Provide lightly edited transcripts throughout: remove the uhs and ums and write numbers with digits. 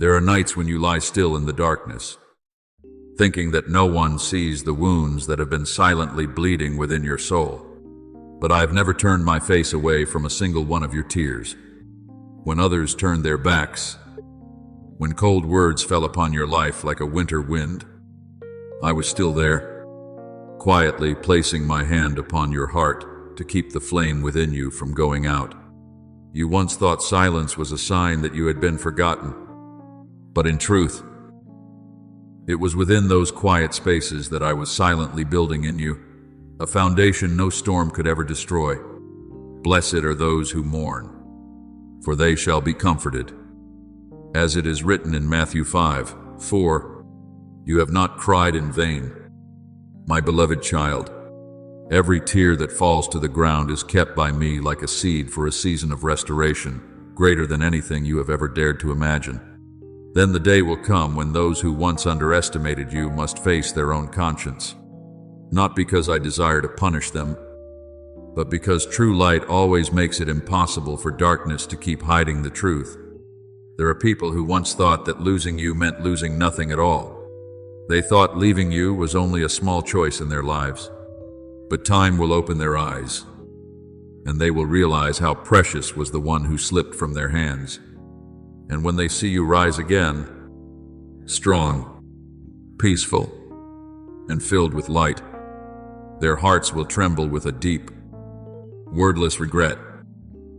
There are nights when you lie still in the darkness, thinking that no one sees the wounds that have been silently bleeding within your soul. But I have never turned my face away from a single one of your tears. When others turned their backs, when cold words fell upon your life like a winter wind, I was still there, quietly placing my hand upon your heart to keep the flame within you from going out. You once thought silence was a sign that you had been forgotten, but in truth, it was within those quiet spaces that I was silently building in you a foundation no storm could ever destroy. Blessed are those who mourn, for they shall be comforted. As it is written in Matthew 5:4, you have not cried in vain, my beloved child. Every tear that falls to the ground is kept by me like a seed for a season of restoration, greater than anything you have ever dared to imagine. Then the day will come when those who once underestimated you must face their own conscience. Not because I desire to punish them, but because true light always makes it impossible for darkness to keep hiding the truth. There are people who once thought that losing you meant losing nothing at all. They thought leaving you was only a small choice in their lives. But time will open their eyes, and they will realize how precious was the one who slipped from their hands. And when they see you rise again, strong, peaceful, and filled with light, their hearts will tremble with a deep, wordless regret,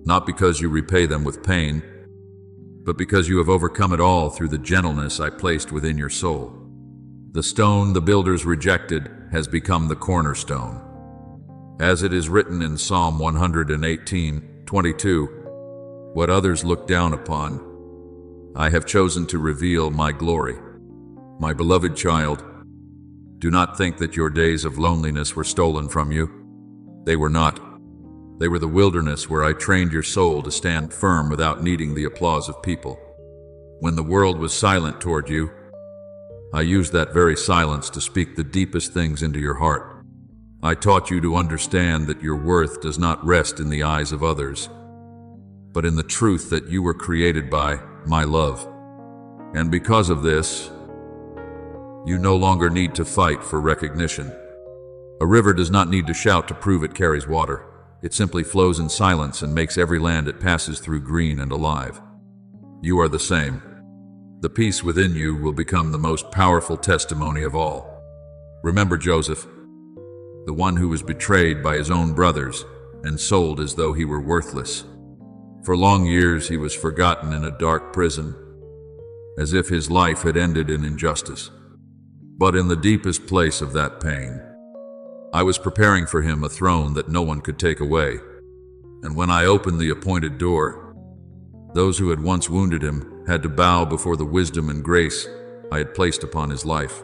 not because you repay them with pain, but because you have overcome it all through the gentleness I placed within your soul. The stone the builders rejected has become the cornerstone. As it is written in Psalm 118:22, what others look down upon, I have chosen to reveal my glory. My beloved child, do not think that your days of loneliness were stolen from you. They were not. They were the wilderness where I trained your soul to stand firm without needing the applause of people. When the world was silent toward you, I used that very silence to speak the deepest things into your heart. I taught you to understand that your worth does not rest in the eyes of others, but in the truth that you were created by my love. And because of this, you no longer need to fight for recognition. A river does not need to shout to prove it carries water. It simply flows in silence and makes every land it passes through green and alive. You are the same. The peace within you will become the most powerful testimony of all. Remember Joseph, the one who was betrayed by his own brothers and sold as though he were worthless. For long years he was forgotten in a dark prison, as if his life had ended in injustice. But in the deepest place of that pain, I was preparing for him a throne that no one could take away. And when I opened the appointed door, those who had once wounded him had to bow before the wisdom and grace I had placed upon his life.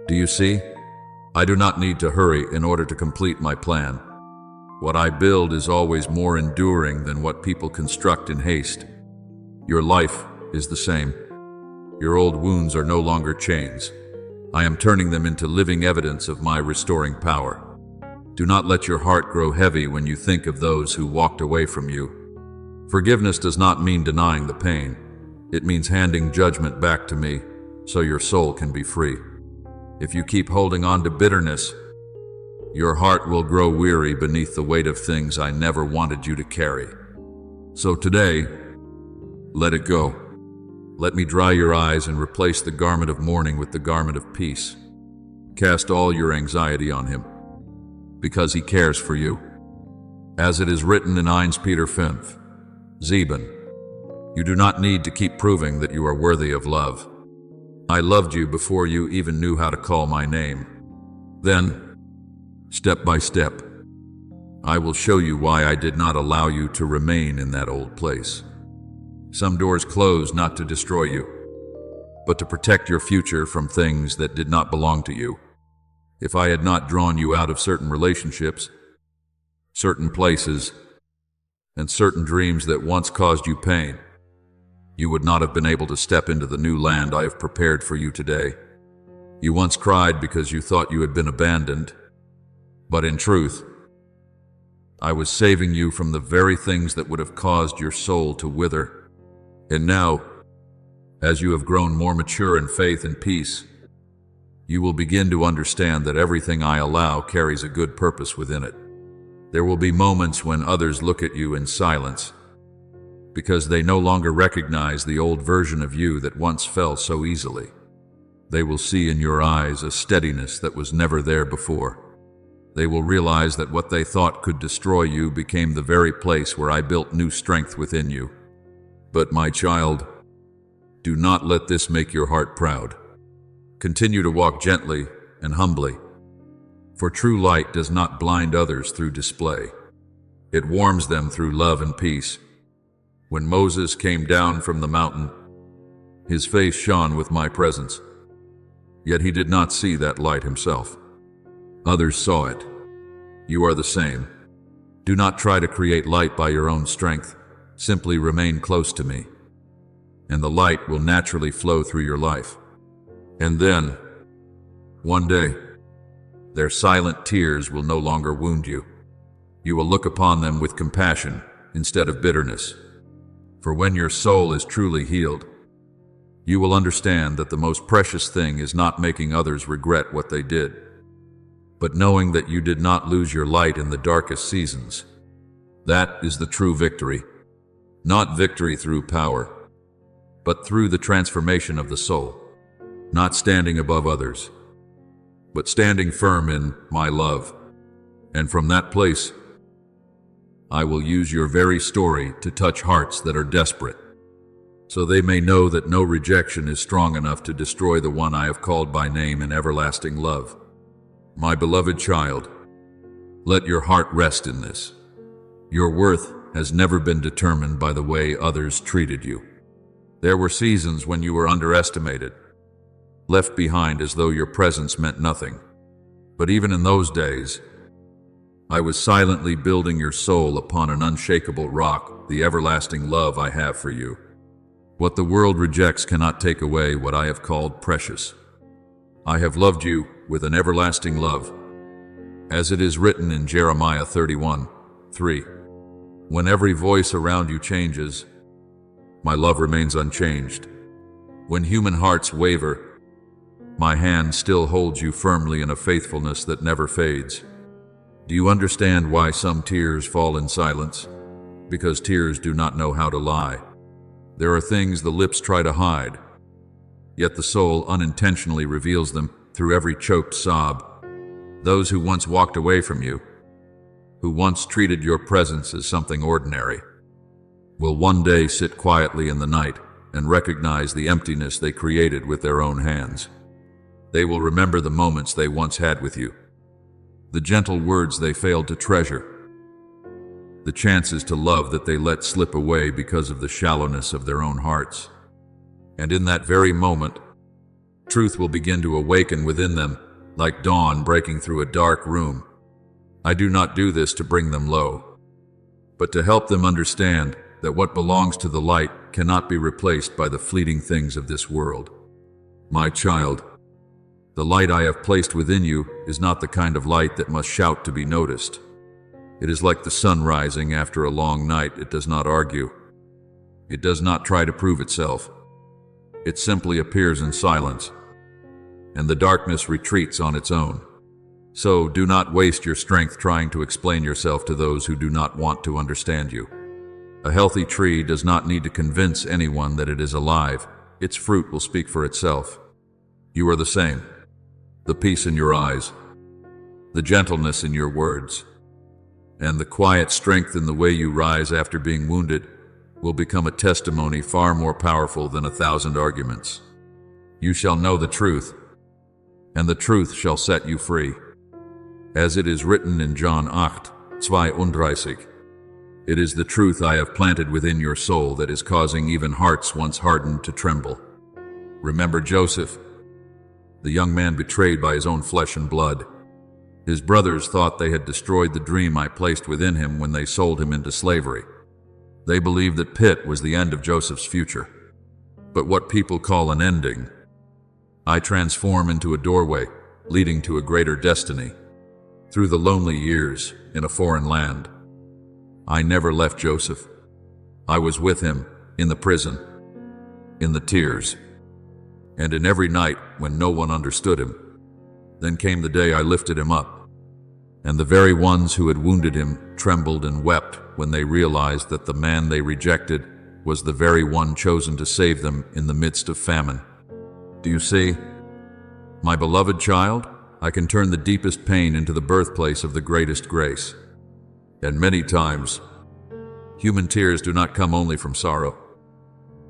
Do you see? I do not need to hurry in order to complete my plan. What I build is always more enduring than what people construct in haste. Your life is the same. Your old wounds are no longer chains. I am turning them into living evidence of my restoring power. Do not let your heart grow heavy when you think of those who walked away from you. Forgiveness does not mean denying the pain. It means handing judgment back to me so your soul can be free. If you keep holding on to bitterness, your heart will grow weary beneath the weight of things I never wanted you to carry. So today, let it go. Let me dry your eyes and replace the garment of mourning with the garment of peace. Cast all your anxiety on him, because he cares for you. As it is written in 1 Peter 5:7, you do not need to keep proving that you are worthy of love. I loved you before you even knew how to call my name. Then, step by step, I will show you why I did not allow you to remain in that old place. Some doors close not to destroy you, but to protect your future from things that did not belong to you. If I had not drawn you out of certain relationships, certain places, and certain dreams that once caused you pain, you would not have been able to step into the new land I have prepared for you today. You once cried because you thought you had been abandoned, but in truth, I was saving you from the very things that would have caused your soul to wither. And now, As you have grown more mature in faith and peace, you will begin to understand that everything I allow carries a good purpose within it. There will be moments when others look at you in silence, because they no longer recognize the old version of you that once fell so easily. They will see in your eyes a steadiness that was never there before. They will realize that what they thought could destroy you became the very place where I built new strength within you. But my child, do not let this make your heart proud. Continue to walk gently and humbly, for true light does not blind others through display. It warms them through love and peace. When Moses came down from the mountain, his face shone with my presence, yet he did not see that light himself. Others saw it. You are the same. Do not try to create light by your own strength. Simply remain close to me, and the light will naturally flow through your life. And then, one day, their silent tears will no longer wound you. You will look upon them with compassion instead of bitterness. For when your soul is truly healed, you will understand that the most precious thing is not making others regret what they did, but knowing that you did not lose your light in the darkest seasons. That is the true victory. Not victory through power, but through the transformation of the soul. Not standing above others, but standing firm in my love. And from that place, I will use your very story to touch hearts that are desperate, so they may know that no rejection is strong enough to destroy the one I have called by name in everlasting love. My beloved child, let your heart rest in this. Your worth has never been determined by the way others treated you. There were seasons when you were underestimated, left behind as though your presence meant nothing. But even in those days, I was silently building your soul upon an unshakable rock, the everlasting love I have for you. What the world rejects cannot take away what I have called precious. I have loved you with an everlasting love, as it is written in Jeremiah 31:3. When every voice around you changes, my love remains unchanged. When human hearts waver, my hand still holds you firmly in a faithfulness that never fades. Do you understand why some tears fall in silence? Because tears do not know how to lie. There are things the lips try to hide, yet the soul unintentionally reveals them through every choked sob. Those who once walked away from you, who once treated your presence as something ordinary, will one day sit quietly in the night and recognize the emptiness they created with their own hands. They will remember the moments they once had with you, the gentle words they failed to treasure, the chances to love that they let slip away because of the shallowness of their own hearts. And in that very moment, truth will begin to awaken within them, like dawn breaking through a dark room. I do not do this to bring them low, but to help them understand that what belongs to the light cannot be replaced by the fleeting things of this world. My child, the light I have placed within you is not the kind of light that must shout to be noticed. It is like the sun rising after a long night. It does not argue. It does not try to prove itself. It simply appears in silence, and the darkness retreats on its own. So do not waste your strength trying to explain yourself to those who do not want to understand you. A healthy tree does not need to convince anyone that it is alive. Its fruit will speak for itself. You are the same. The peace in your eyes, the gentleness in your words, and the quiet strength in the way you rise after being wounded will become a testimony far more powerful than 1,000 arguments. You shall know the truth, and the truth shall set you free. As it is written in John 8:32, it is the truth I have planted within your soul that is causing even hearts once hardened to tremble. Remember Joseph, the young man betrayed by his own flesh and blood. His brothers thought they had destroyed the dream I placed within him when they sold him into slavery. They believed that pit was the end of Joseph's future. But what people call an ending, I transform into a doorway leading to a greater destiny. Through the lonely years in a foreign land, I never left Joseph. I was with him in the prison, in the tears, and in every night when no one understood him. Then came the day I lifted him up, and the very ones who had wounded him trembled and wept when they realized that the man they rejected was the very one chosen to save them in the midst of famine. Do you see? My beloved child, I can turn the deepest pain into the birthplace of the greatest grace. And many times, human tears do not come only from sorrow,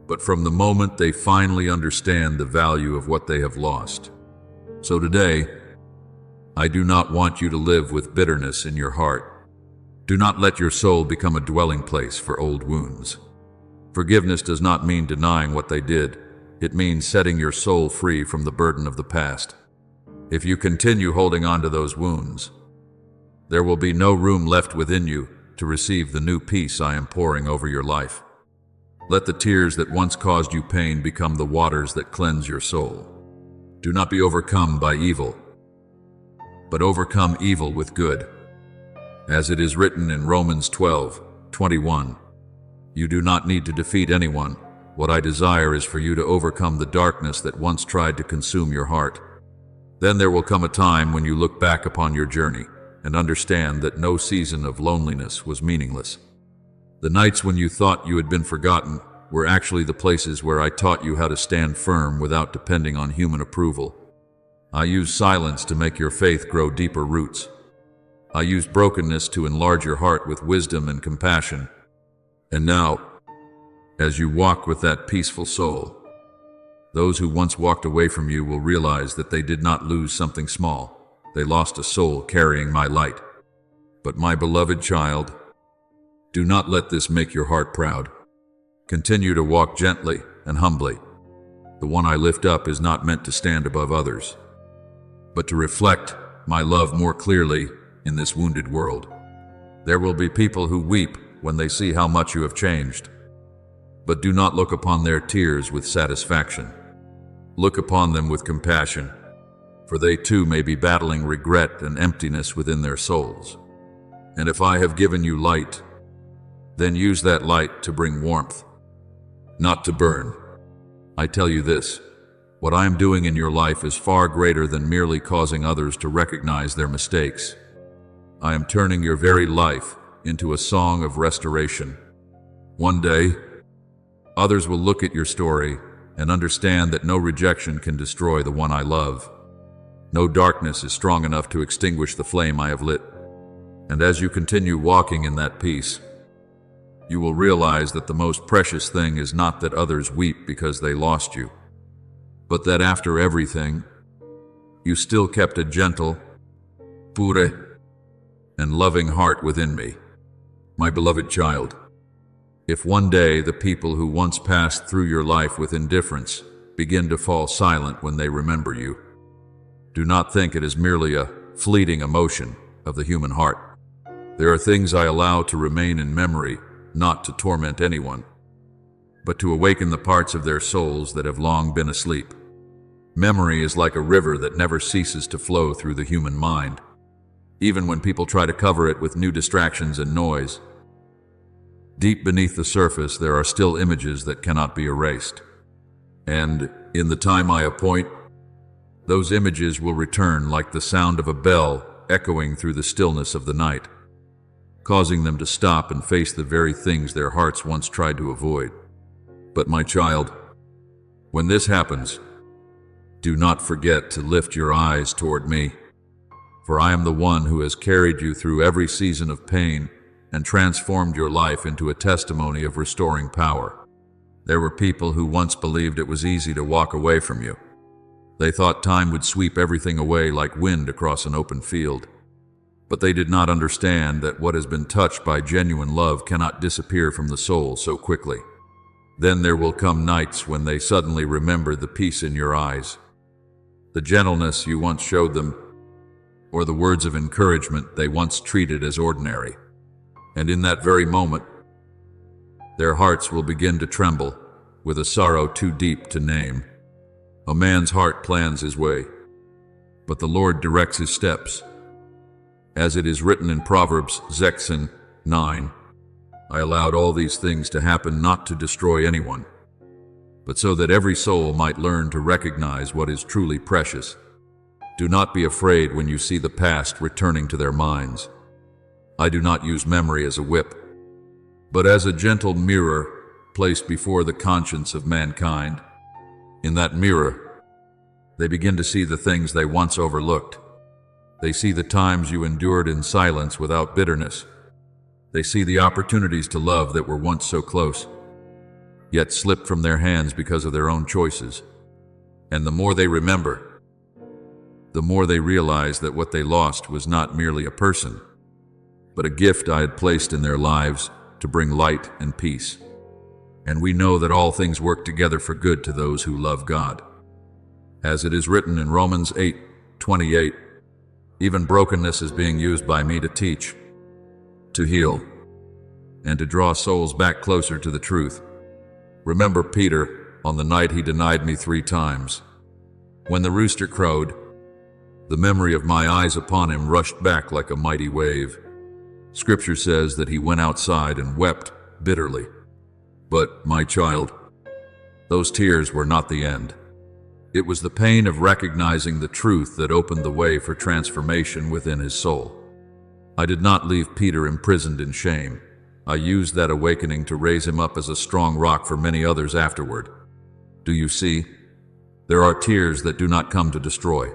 but from the moment they finally understand the value of what they have lost. So today, I do not want you to live with bitterness in your heart. Do not let your soul become a dwelling place for old wounds. Forgiveness does not mean denying what they did. It means setting your soul free from the burden of the past. If you continue holding on to those wounds, there will be no room left within you to receive the new peace I am pouring over your life. Let the tears that once caused you pain become the waters that cleanse your soul. Do not be overcome by evil, but overcome evil with good. As it is written in Romans 12:21, you do not need to defeat anyone. What I desire is for you to overcome the darkness that once tried to consume your heart. Then there will come a time when you look back upon your journey and understand that no season of loneliness was meaningless. The nights when you thought you had been forgotten were actually the places where I taught you how to stand firm without depending on human approval. I used silence to make your faith grow deeper roots. I used brokenness to enlarge your heart with wisdom and compassion. And now, as you walk with that peaceful soul, those who once walked away from you will realize that they did not lose something small. They lost a soul carrying my light. But my beloved child, do not let this make your heart proud. Continue to walk gently and humbly. The one I lift up is not meant to stand above others, but to reflect my love more clearly in this wounded world. There will be people who weep when they see how much you have changed, but do not look upon their tears with satisfaction. Look upon them with compassion, for they too may be battling regret and emptiness within their souls. And if I have given you light, then use that light to bring warmth, not to burn. I tell you this, what I am doing in your life is far greater than merely causing others to recognize their mistakes. I am turning your very life into a song of restoration. One day, others will look at your story and understand that no rejection can destroy the one I love. No darkness is strong enough to extinguish the flame I have lit. And as you continue walking in that peace, you will realize that the most precious thing is not that others weep because they lost you, but that after everything, you still kept a gentle, pure, and loving heart within me. My beloved child, if one day the people who once passed through your life with indifference begin to fall silent when they remember you, do not think it is merely a fleeting emotion of the human heart. There are things I allow to remain in memory, not to torment anyone, but to awaken the parts of their souls that have long been asleep. Memory is like a river that never ceases to flow through the human mind, even when people try to cover it with new distractions and noise. Deep beneath the surface, there are still images that cannot be erased. And in the time I appoint, those images will return like the sound of a bell echoing through the stillness of the night, causing them to stop and face the very things their hearts once tried to avoid. But my child, when this happens, do not forget to lift your eyes toward me, for I am the one who has carried you through every season of pain and transformed your life into a testimony of restoring power. There were people who once believed it was easy to walk away from you. They thought time would sweep everything away like wind across an open field. But they did not understand that what has been touched by genuine love cannot disappear from the soul so quickly. Then there will come nights when they suddenly remember the peace in your eyes, the gentleness you once showed them, or the words of encouragement they once treated as ordinary. And in that very moment, their hearts will begin to tremble with a sorrow too deep to name. A man's heart plans his way, but the Lord directs his steps. As it is written in Proverbs 6:9, I allowed all these things to happen not to destroy anyone, but so that every soul might learn to recognize what is truly precious. Do not be afraid when you see the past returning to their minds. I do not use memory as a whip, but as a gentle mirror placed before the conscience of mankind. In that mirror, they begin to see the things they once overlooked. They see the times you endured in silence without bitterness. They see the opportunities to love that were once so close, yet slipped from their hands because of their own choices. And the more they remember, the more they realize that what they lost was not merely a person, but a gift I had placed in their lives to bring light and peace. And we know that all things work together for good to those who love God. As it is written in Romans 8:28, even brokenness is being used by me to teach, to heal, and to draw souls back closer to the truth. Remember Peter on the night he denied me 3 times. When the rooster crowed, the memory of my eyes upon him rushed back like a mighty wave. Scripture says that he went outside and wept bitterly. But, my child, those tears were not the end. It was the pain of recognizing the truth that opened the way for transformation within his soul. I did not leave Peter imprisoned in shame. I used that awakening to raise him up as a strong rock for many others afterward. Do you see? There are tears that do not come to destroy,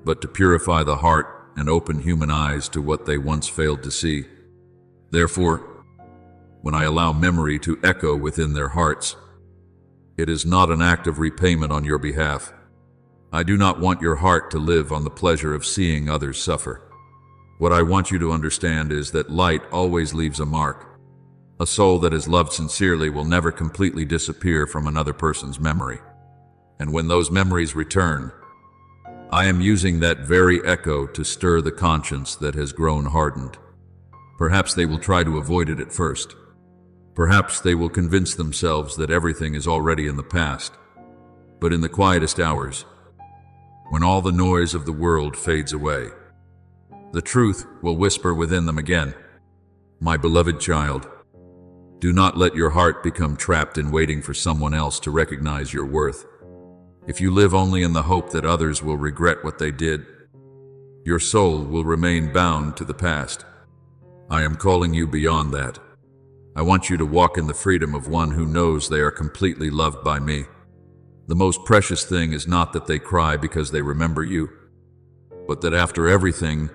but to purify the heart and open human eyes to what they once failed to see. Therefore, when I allow memory to echo within their hearts, it is not an act of repayment on your behalf. I do not want your heart to live on the pleasure of seeing others suffer. What I want you to understand is that light always leaves a mark. A soul that is loved sincerely will never completely disappear from another person's memory. And when those memories return, I am using that very echo to stir the conscience that has grown hardened. Perhaps they will try to avoid it at first. Perhaps they will convince themselves that everything is already in the past. But in the quietest hours, when all the noise of the world fades away, the truth will whisper within them again. My beloved child, do not let your heart become trapped in waiting for someone else to recognize your worth. If you live only in the hope that others will regret what they did, your soul will remain bound to the past. I am calling you beyond that. I want you to walk in the freedom of one who knows they are completely loved by me. The most precious thing is not that they cry because they remember you, but that after everything,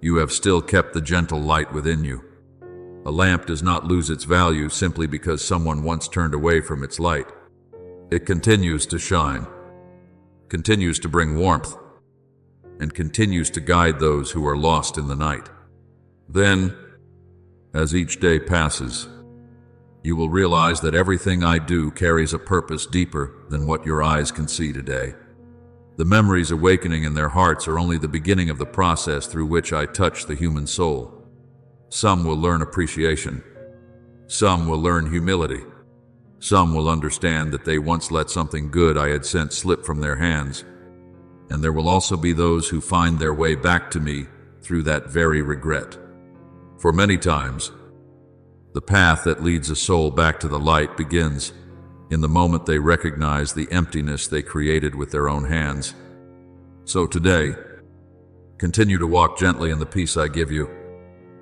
you have still kept the gentle light within you. A lamp does not lose its value simply because someone once turned away from its light. It continues to shine, continues to bring warmth, and continues to guide those who are lost in the night. Then, as each day passes, you will realize that everything I do carries a purpose deeper than what your eyes can see today. The memories awakening in their hearts are only the beginning of the process through which I touch the human soul. Some will learn appreciation. Some will learn humility. Some will understand that they once let something good I had sent slip from their hands. And there will also be those who find their way back to me through that very regret. For many times, the path that leads a soul back to the light begins in the moment they recognize the emptiness they created with their own hands. So today, continue to walk gently in the peace I give you.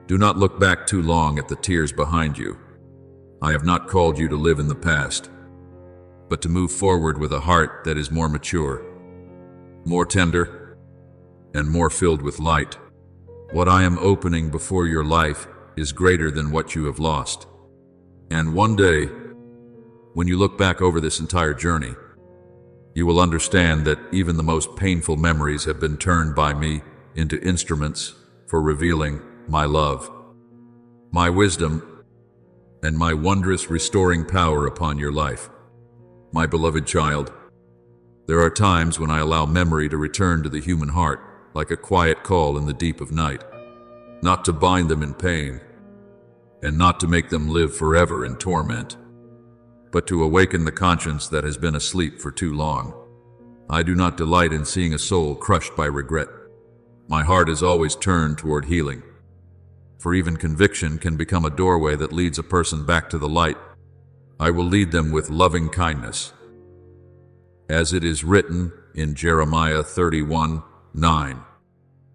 Do not look back too long at the tears behind you. I have not called you to live in the past, but to move forward with a heart that is more mature, more tender, and more filled with light. What I am opening before your life is greater than what you have lost. And one day, when you look back over this entire journey, you will understand that even the most painful memories have been turned by me into instruments for revealing my love, my wisdom, and my wondrous restoring power upon your life. My beloved child, there are times when I allow memory to return to the human heart like a quiet call in the deep of night, not to bind them in pain, and not to make them live forever in torment, but to awaken the conscience that has been asleep for too long. I do not delight in seeing a soul crushed by regret. My heart is always turned toward healing, for even conviction can become a doorway that leads a person back to the light. I will lead them with loving kindness. As it is written in Jeremiah 31:9.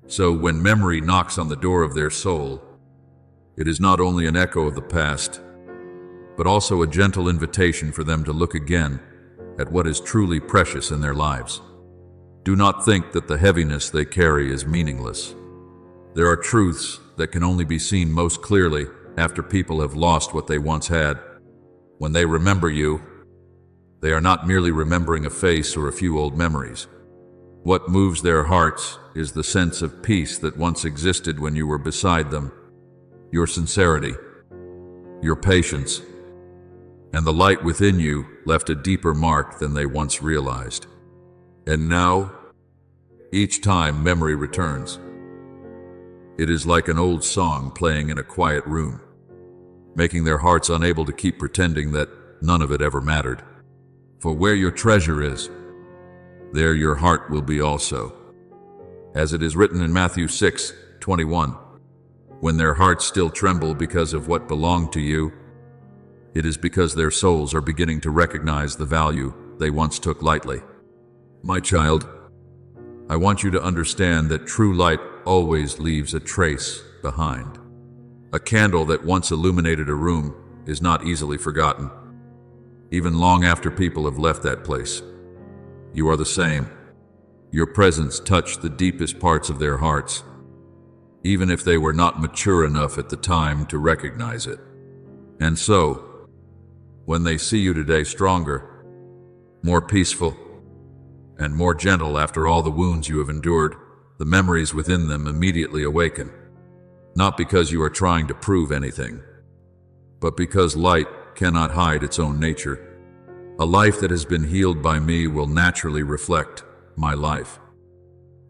So when memory knocks on the door of their soul, it is not only an echo of the past, but also a gentle invitation for them to look again at what is truly precious in their lives. Do not think that the heaviness they carry is meaningless. There are truths that can only be seen most clearly after people have lost what they once had. When they remember you, they are not merely remembering a face or a few old memories. What moves their hearts is the sense of peace that once existed when you were beside them, your sincerity, your patience, and the light within you left a deeper mark than they once realized. And now, each time memory returns, it is like an old song playing in a quiet room, making their hearts unable to keep pretending that none of it ever mattered. For where your treasure is, there your heart will be also. As it is written in Matthew 6:21, when their hearts still tremble because of what belonged to you, it is because their souls are beginning to recognize the value they once took lightly. My child, I want you to understand that true light always leaves a trace behind. A candle that once illuminated a room is not easily forgotten, even long after people have left that place. You are the same. Your presence touched the deepest parts of their hearts, even if they were not mature enough at the time to recognize it. And so, when they see you today stronger, more peaceful, and more gentle after all the wounds you have endured, the memories within them immediately awaken. Not because you are trying to prove anything, but because light cannot hide its own nature. A life that has been healed by me will naturally reflect my life.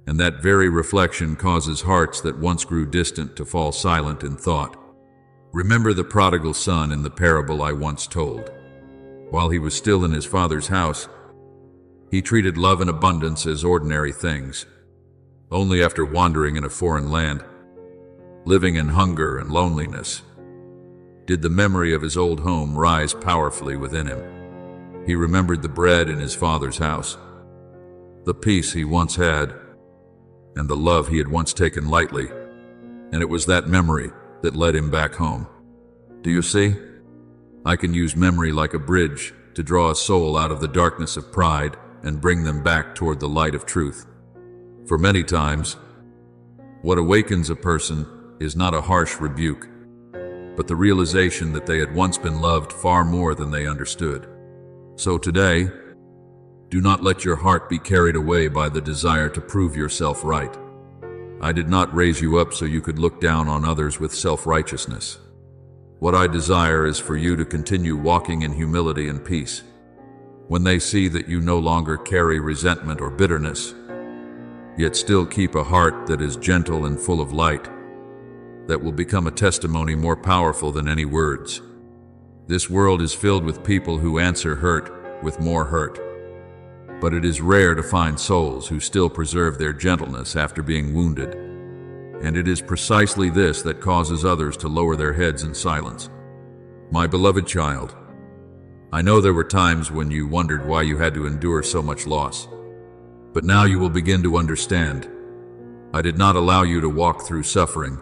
And that very reflection causes hearts that once grew distant to fall silent in thought. Remember the prodigal son in the parable I once told. While he was still in his father's house, he treated love and abundance as ordinary things. Only after wandering in a foreign land, living in hunger and loneliness, did the memory of his old home rise powerfully within him. He remembered the bread in his father's house, the peace he once had, and the love he had once taken lightly, and it was that memory that led him back home. Do you see? I can use memory like a bridge to draw a soul out of the darkness of pride and bring them back toward the light of truth. For many times, what awakens a person is not a harsh rebuke, but the realization that they had once been loved far more than they understood. So today, do not let your heart be carried away by the desire to prove yourself right. I did not raise you up so you could look down on others with self-righteousness. What I desire is for you to continue walking in humility and peace. When they see that you no longer carry resentment or bitterness, yet still keep a heart that is gentle and full of light, that will become a testimony more powerful than any words. This world is filled with people who answer hurt with more hurt. But it is rare to find souls who still preserve their gentleness after being wounded. And it is precisely this that causes others to lower their heads in silence. My beloved child, I know there were times when you wondered why you had to endure so much loss. But now you will begin to understand. I did not allow you to walk through suffering,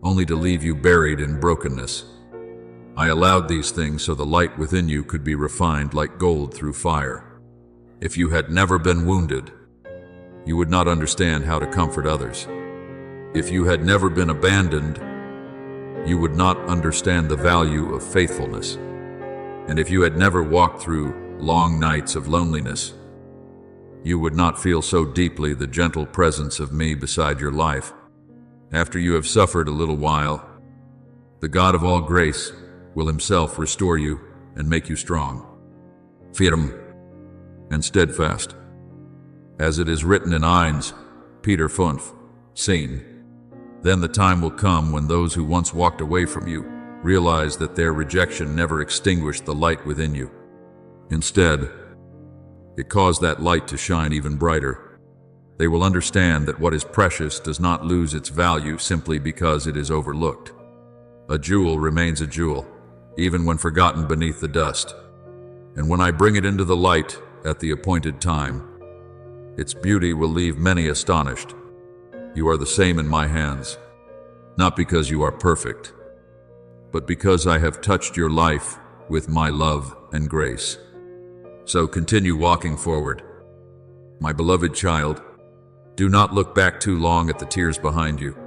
only to leave you buried in brokenness. I allowed these things so the light within you could be refined like gold through fire. If you had never been wounded, you would not understand how to comfort others. If you had never been abandoned, you would not understand the value of faithfulness. And if you had never walked through long nights of loneliness, you would not feel so deeply the gentle presence of me beside your life. After you have suffered a little while, the God of all grace will himself restore you and make you strong, firm, and steadfast. As it is written in Eins, Peter 5:10, then the time will come when those who once walked away from you realize that their rejection never extinguished the light within you. Instead, it caused that light to shine even brighter. They will understand that what is precious does not lose its value simply because it is overlooked. A jewel remains a jewel, even when forgotten beneath the dust. And when I bring it into the light at the appointed time, its beauty will leave many astonished. You are the same in my hands, not because you are perfect, but because I have touched your life with my love and grace. So continue walking forward. My beloved child, do not look back too long at the tears behind you.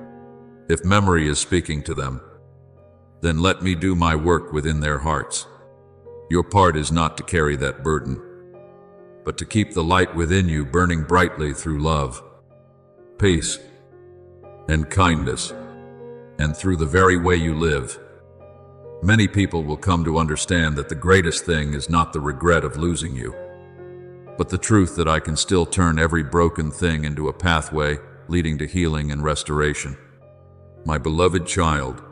If memory is speaking to them, then let me do my work within their hearts. Your part is not to carry that burden, but to keep the light within you burning brightly through love, peace, and kindness, and through the very way you live. Many people will come to understand that the greatest thing is not the regret of losing you, but the truth that I can still turn every broken thing into a pathway leading to healing and restoration. My beloved child,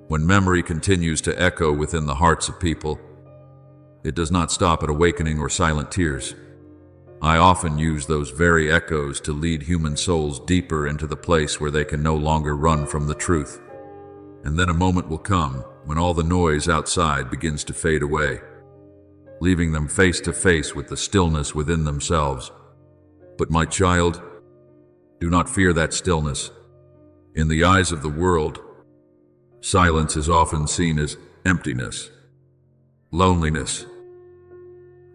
when memory continues to echo within the hearts of people, it does not stop at awakening or silent tears. I often use those very echoes to lead human souls deeper into the place where they can no longer run from the truth. And then a moment will come when all the noise outside begins to fade away, leaving them face to face with the stillness within themselves. But my child, do not fear that stillness. In the eyes of the world, silence is often seen as emptiness, loneliness,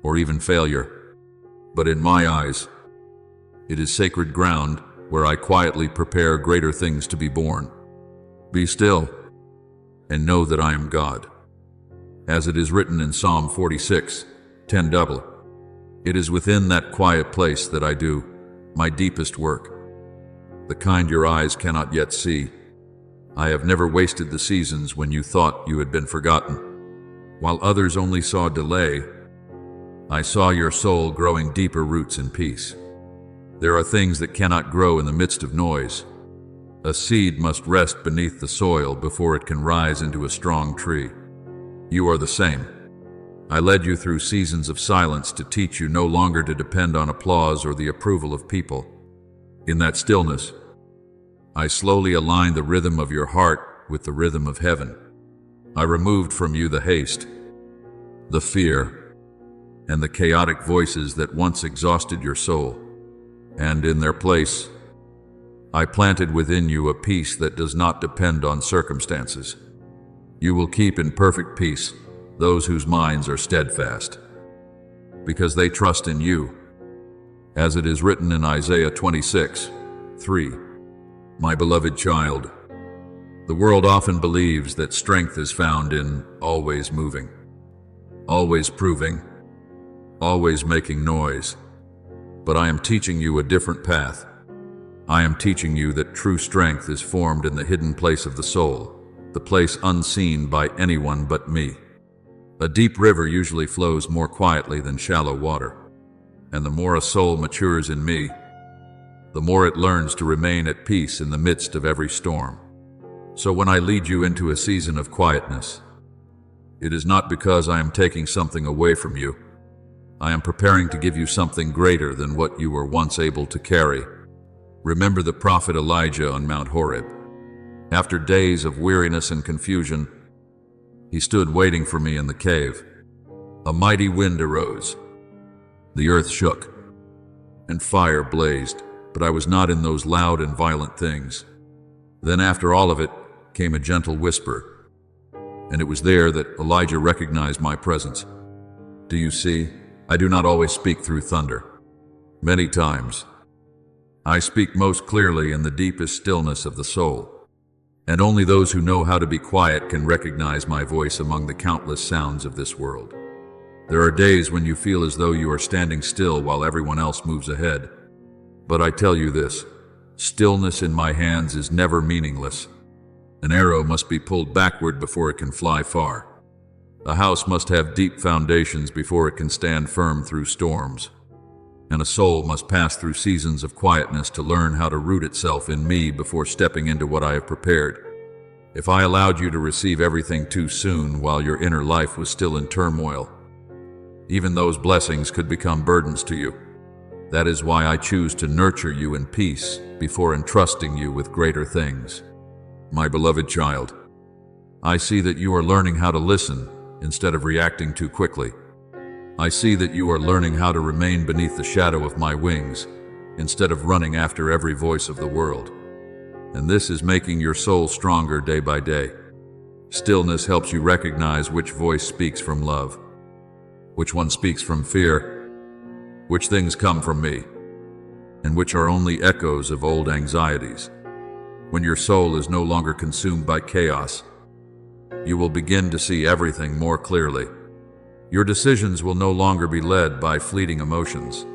or even failure. But in my eyes, it is sacred ground where I quietly prepare greater things to be born. Be still and know that I am God. As it is written in Psalm 46:10, it is within that quiet place that I do my deepest work, the kind your eyes cannot yet see. I have never wasted the seasons when you thought you had been forgotten. While others only saw delay, I saw your soul growing deeper roots in peace. There are things that cannot grow in the midst of noise. A seed must rest beneath the soil before it can rise into a strong tree. You are the same. I led you through seasons of silence to teach you no longer to depend on applause or the approval of people. In that stillness, I slowly aligned the rhythm of your heart with the rhythm of heaven. I removed from you the haste, the fear, and the chaotic voices that once exhausted your soul. And in their place, I planted within you a peace that does not depend on circumstances. You will keep in perfect peace those whose minds are steadfast, because they trust in you, as it is written in Isaiah 26:3. My beloved child, the world often believes that strength is found in always moving, always proving, always making noise. But I am teaching you a different path. I am teaching you that true strength is formed in the hidden place of the soul, the place unseen by anyone but me. A deep river usually flows more quietly than shallow water, and the more a soul matures in me, the more it learns to remain at peace in the midst of every storm. So when I lead you into a season of quietness, it is not because I am taking something away from you. I am preparing to give you something greater than what you were once able to carry. Remember the prophet Elijah on Mount Horeb. After days of weariness and confusion, he stood waiting for me in the cave. A mighty wind arose. The earth shook, and fire blazed, but I was not in those loud and violent things. Then after all of it came a gentle whisper, and it was there that Elijah recognized my presence. Do you see? I do not always speak through thunder. Many times, I speak most clearly in the deepest stillness of the soul, and only those who know how to be quiet can recognize my voice among the countless sounds of this world. There are days when you feel as though you are standing still while everyone else moves ahead. But I tell you this, stillness in my hands is never meaningless. An arrow must be pulled backward before it can fly far. A house must have deep foundations before it can stand firm through storms. And a soul must pass through seasons of quietness to learn how to root itself in me before stepping into what I have prepared. If I allowed you to receive everything too soon while your inner life was still in turmoil, even those blessings could become burdens to you. That is why I choose to nurture you in peace before entrusting you with greater things. My beloved child, I see that you are learning how to listen instead of reacting too quickly. I see that you are learning how to remain beneath the shadow of my wings instead of running after every voice of the world. And this is making your soul stronger day by day. Stillness helps you recognize which voice speaks from love, which one speaks from fear, which things come from me, and which are only echoes of old anxieties. When your soul is no longer consumed by chaos, you will begin to see everything more clearly. Your decisions will no longer be led by fleeting emotions,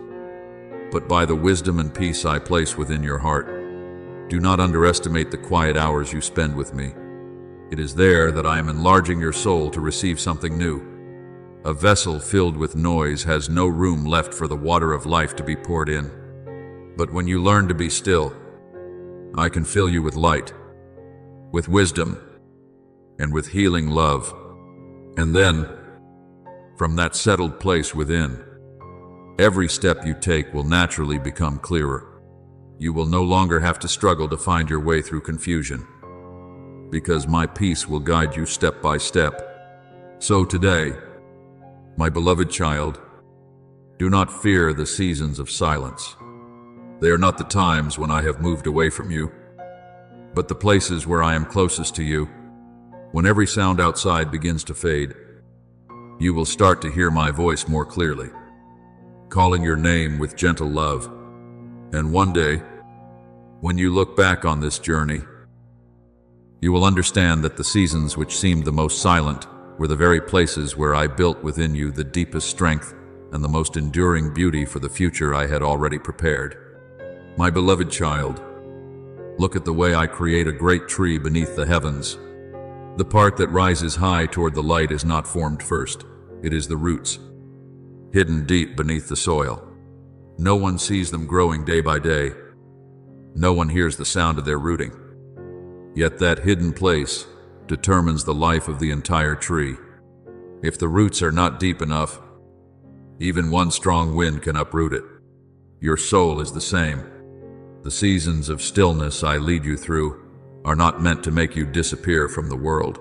but by the wisdom and peace I place within your heart. Do not underestimate the quiet hours you spend with me. It is there that I am enlarging your soul to receive something new. A vessel filled with noise has no room left for the water of life to be poured in. But when you learn to be still, I can fill you with light, with wisdom, and with healing love. And then, from that settled place within, every step you take will naturally become clearer. You will no longer have to struggle to find your way through confusion, because my peace will guide you step by step. So today, my beloved child, do not fear the seasons of silence. They are not the times when I have moved away from you, but the places where I am closest to you. When every sound outside begins to fade, you will start to hear my voice more clearly, calling your name with gentle love. And one day, when you look back on this journey, you will understand that the seasons which seemed the most silent were the very places where I built within you the deepest strength and the most enduring beauty for the future I had already prepared. My beloved child, look at the way I create a great tree beneath the heavens. The part that rises high toward the light is not formed first. It is the roots, hidden deep beneath the soil. No one sees them growing day by day. No one hears the sound of their rooting. Yet that hidden place determines the life of the entire tree. If the roots are not deep enough, even one strong wind can uproot it. Your soul is the same. The seasons of stillness I lead you through are not meant to make you disappear from the world,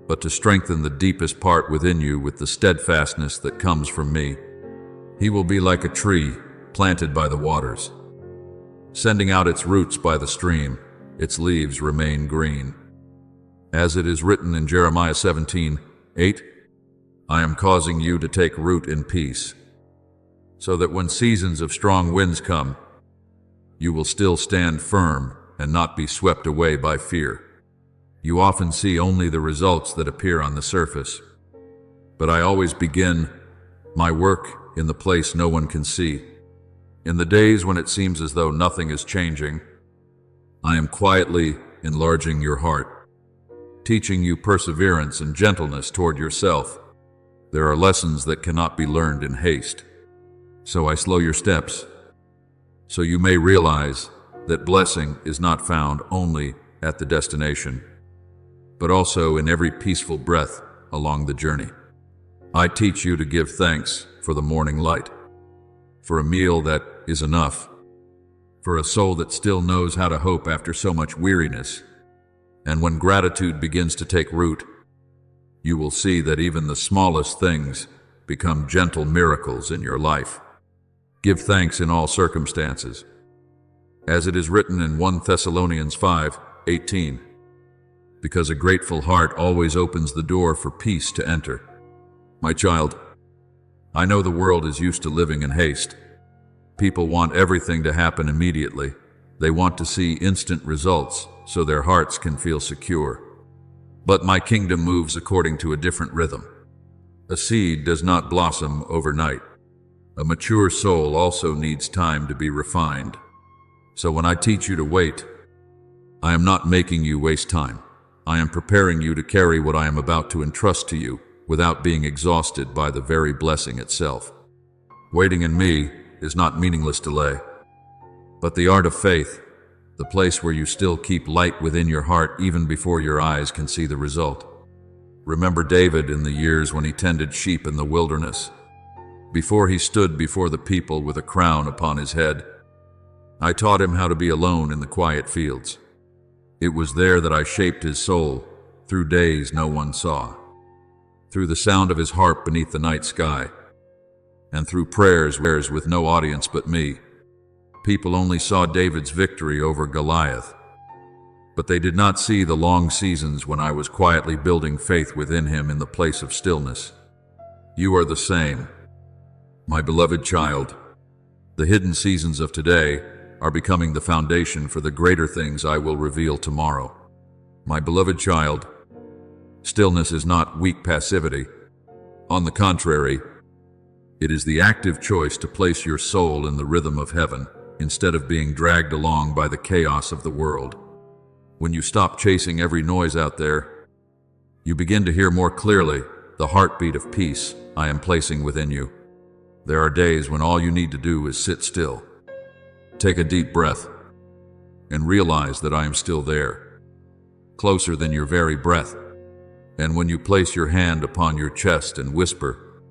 but to strengthen the deepest part within you with the steadfastness that comes from me. He will be like a tree planted by the waters, sending out its roots by the stream. Its leaves remain green. As it is written in Jeremiah 17:8, I am causing you to take root in peace, so that when seasons of strong winds come, you will still stand firm and not be swept away by fear. You often see only the results that appear on the surface, but I always begin my work in the place no one can see. In the days when it seems as though nothing is changing, I am quietly enlarging your heart, teaching you perseverance and gentleness toward yourself. There are lessons that cannot be learned in haste, so I slow your steps, so you may realize that blessing is not found only at the destination, but also in every peaceful breath along the journey. I teach you to give thanks for the morning light, for a meal that is enough, for a soul that still knows how to hope after so much weariness. And when gratitude begins to take root, you will see that even the smallest things become gentle miracles in your life. Give thanks in all circumstances, as it is written in 1 Thessalonians 5:18, because a grateful heart always opens the door for peace to enter. My child, I know the world is used to living in haste. People want everything to happen immediately. They want to see instant results so their hearts can feel secure. But my kingdom moves according to a different rhythm. A seed does not blossom overnight. A mature soul also needs time to be refined. So when I teach you to wait, I am not making you waste time. I am preparing you to carry what I am about to entrust to you without being exhausted by the very blessing itself. Waiting in me is not meaningless delay, but the art of faith, the place where you still keep light within your heart even before your eyes can see the result. Remember David in the years when he tended sheep in the wilderness, before he stood before the people with a crown upon his head. I taught him how to be alone in the quiet fields. It was there that I shaped his soul through days no one saw, through the sound of his harp beneath the night sky, and through prayers with no audience but me. People only saw David's victory over Goliath, but they did not see the long seasons when I was quietly building faith within him in the place of stillness. You are the same, my beloved child. The hidden seasons of today are becoming the foundation for the greater things I will reveal tomorrow. My beloved child, stillness is not weak passivity. On the contrary, it is the active choice to place your soul in the rhythm of heaven instead of being dragged along by the chaos of the world. When you stop chasing every noise out there, you begin to hear more clearly the heartbeat of peace I am placing within you. There are days when all you need to do is sit still. Take a deep breath and realize that I am still there, closer than your very breath. And when you place your hand upon your chest and whisper,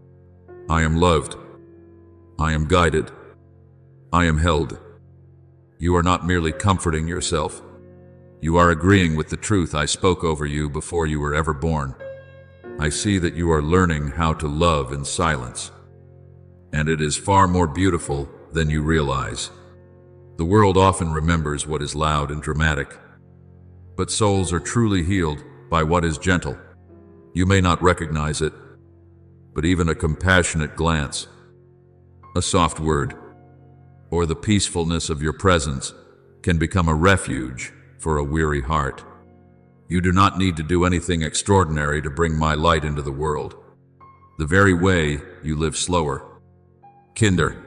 I am loved, I am guided, I am held, you are not merely comforting yourself. You are agreeing with the truth I spoke over you before you were ever born. I see that you are learning how to love in silence, and it is far more beautiful than you realize. The world often remembers what is loud and dramatic, but souls are truly healed by what is gentle. You may not recognize it, but even a compassionate glance, a soft word, or the peacefulness of your presence can become a refuge for a weary heart. You do not need to do anything extraordinary to bring my light into the world. The very way you live slower, kinder,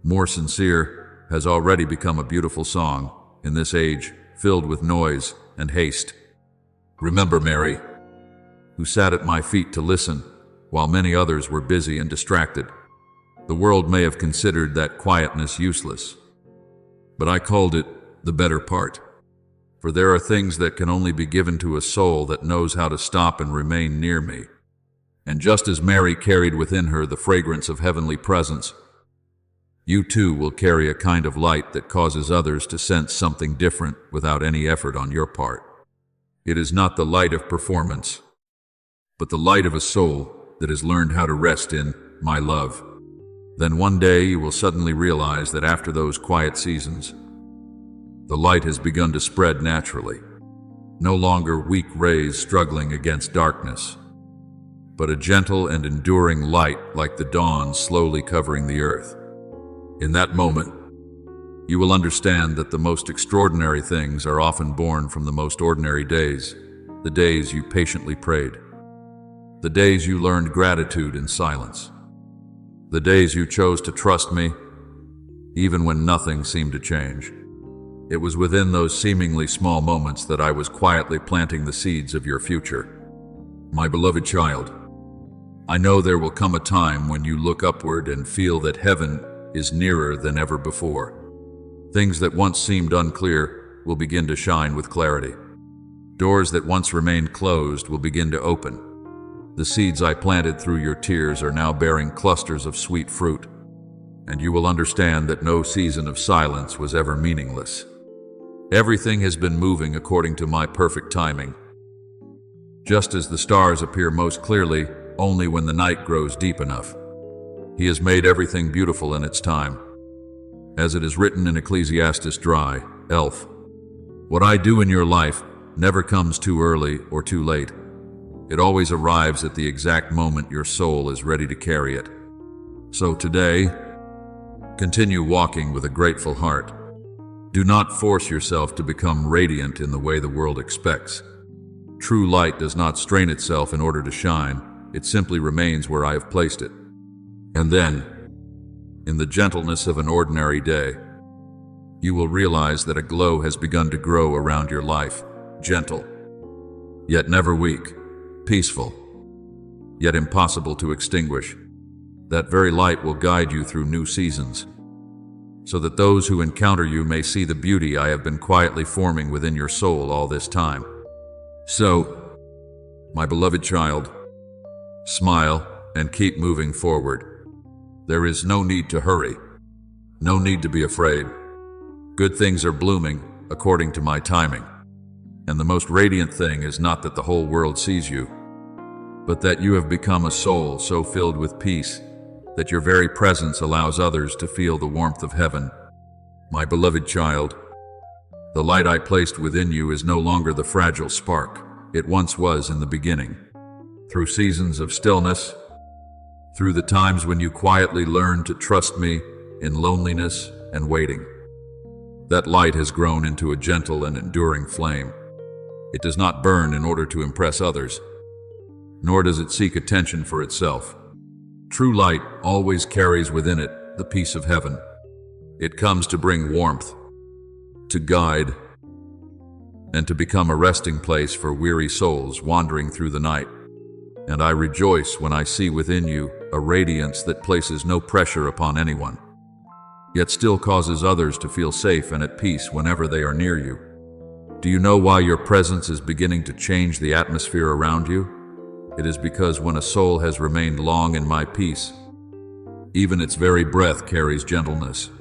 more sincere, has already become a beautiful song in this age filled with noise and haste. Remember Mary, who sat at my feet to listen while many others were busy and distracted. The world may have considered that quietness useless, but I called it the better part. For there are things that can only be given to a soul that knows how to stop and remain near me. And just as Mary carried within her the fragrance of heavenly presence, you too will carry a kind of light that causes others to sense something different without any effort on your part. It is not the light of performance, but the light of a soul that has learned how to rest in my love. Then one day you will suddenly realize that after those quiet seasons, the light has begun to spread naturally. No longer weak rays struggling against darkness, but a gentle and enduring light like the dawn slowly covering the earth. In that moment, you will understand that the most extraordinary things are often born from the most ordinary days, the days you patiently prayed, the days you learned gratitude in silence, the days you chose to trust me, even when nothing seemed to change. It was within those seemingly small moments that I was quietly planting the seeds of your future. My beloved child, I know there will come a time when you look upward and feel that heaven is nearer than ever before. Things that once seemed unclear will begin to shine with clarity. Doors that once remained closed will begin to open. The seeds I planted through your tears are now bearing clusters of sweet fruit, and you will understand that no season of silence was ever meaningless. Everything has been moving according to my perfect timing. Just as the stars appear most clearly only when the night grows deep enough, He has made everything beautiful in its time. As it is written in Ecclesiastes dry, Elf, what I do in your life never comes too early or too late. It always arrives at the exact moment your soul is ready to carry it. So today, continue walking with a grateful heart. Do not force yourself to become radiant in the way the world expects. True light does not strain itself in order to shine. It simply remains where I have placed it. And then, in the gentleness of an ordinary day, you will realize that a glow has begun to grow around your life, gentle, yet never weak, peaceful, yet impossible to extinguish. That very light will guide you through new seasons, so that those who encounter you may see the beauty I have been quietly forming within your soul all this time. So, my beloved child, smile and keep moving forward. There is no need to hurry, no need to be afraid. Good things are blooming according to my timing, And the most radiant thing is not that the whole world sees you, but that you have become a soul so filled with peace that your very presence allows others to feel the warmth of heaven. My beloved child, the light I placed within you is no longer the fragile spark it once was in the beginning. Through seasons of stillness, through the times when you quietly learned to trust me in loneliness and waiting, that light has grown into a gentle and enduring flame. It does not burn in order to impress others, nor does it seek attention for itself. True light always carries within it the peace of heaven. It comes to bring warmth, to guide, and to become a resting place for weary souls wandering through the night. And I rejoice when I see within you a radiance that places no pressure upon anyone, yet still causes others to feel safe and at peace whenever they are near you. Do you know why your presence is beginning to change the atmosphere around you? It is because when a soul has remained long in my peace, even its very breath carries gentleness.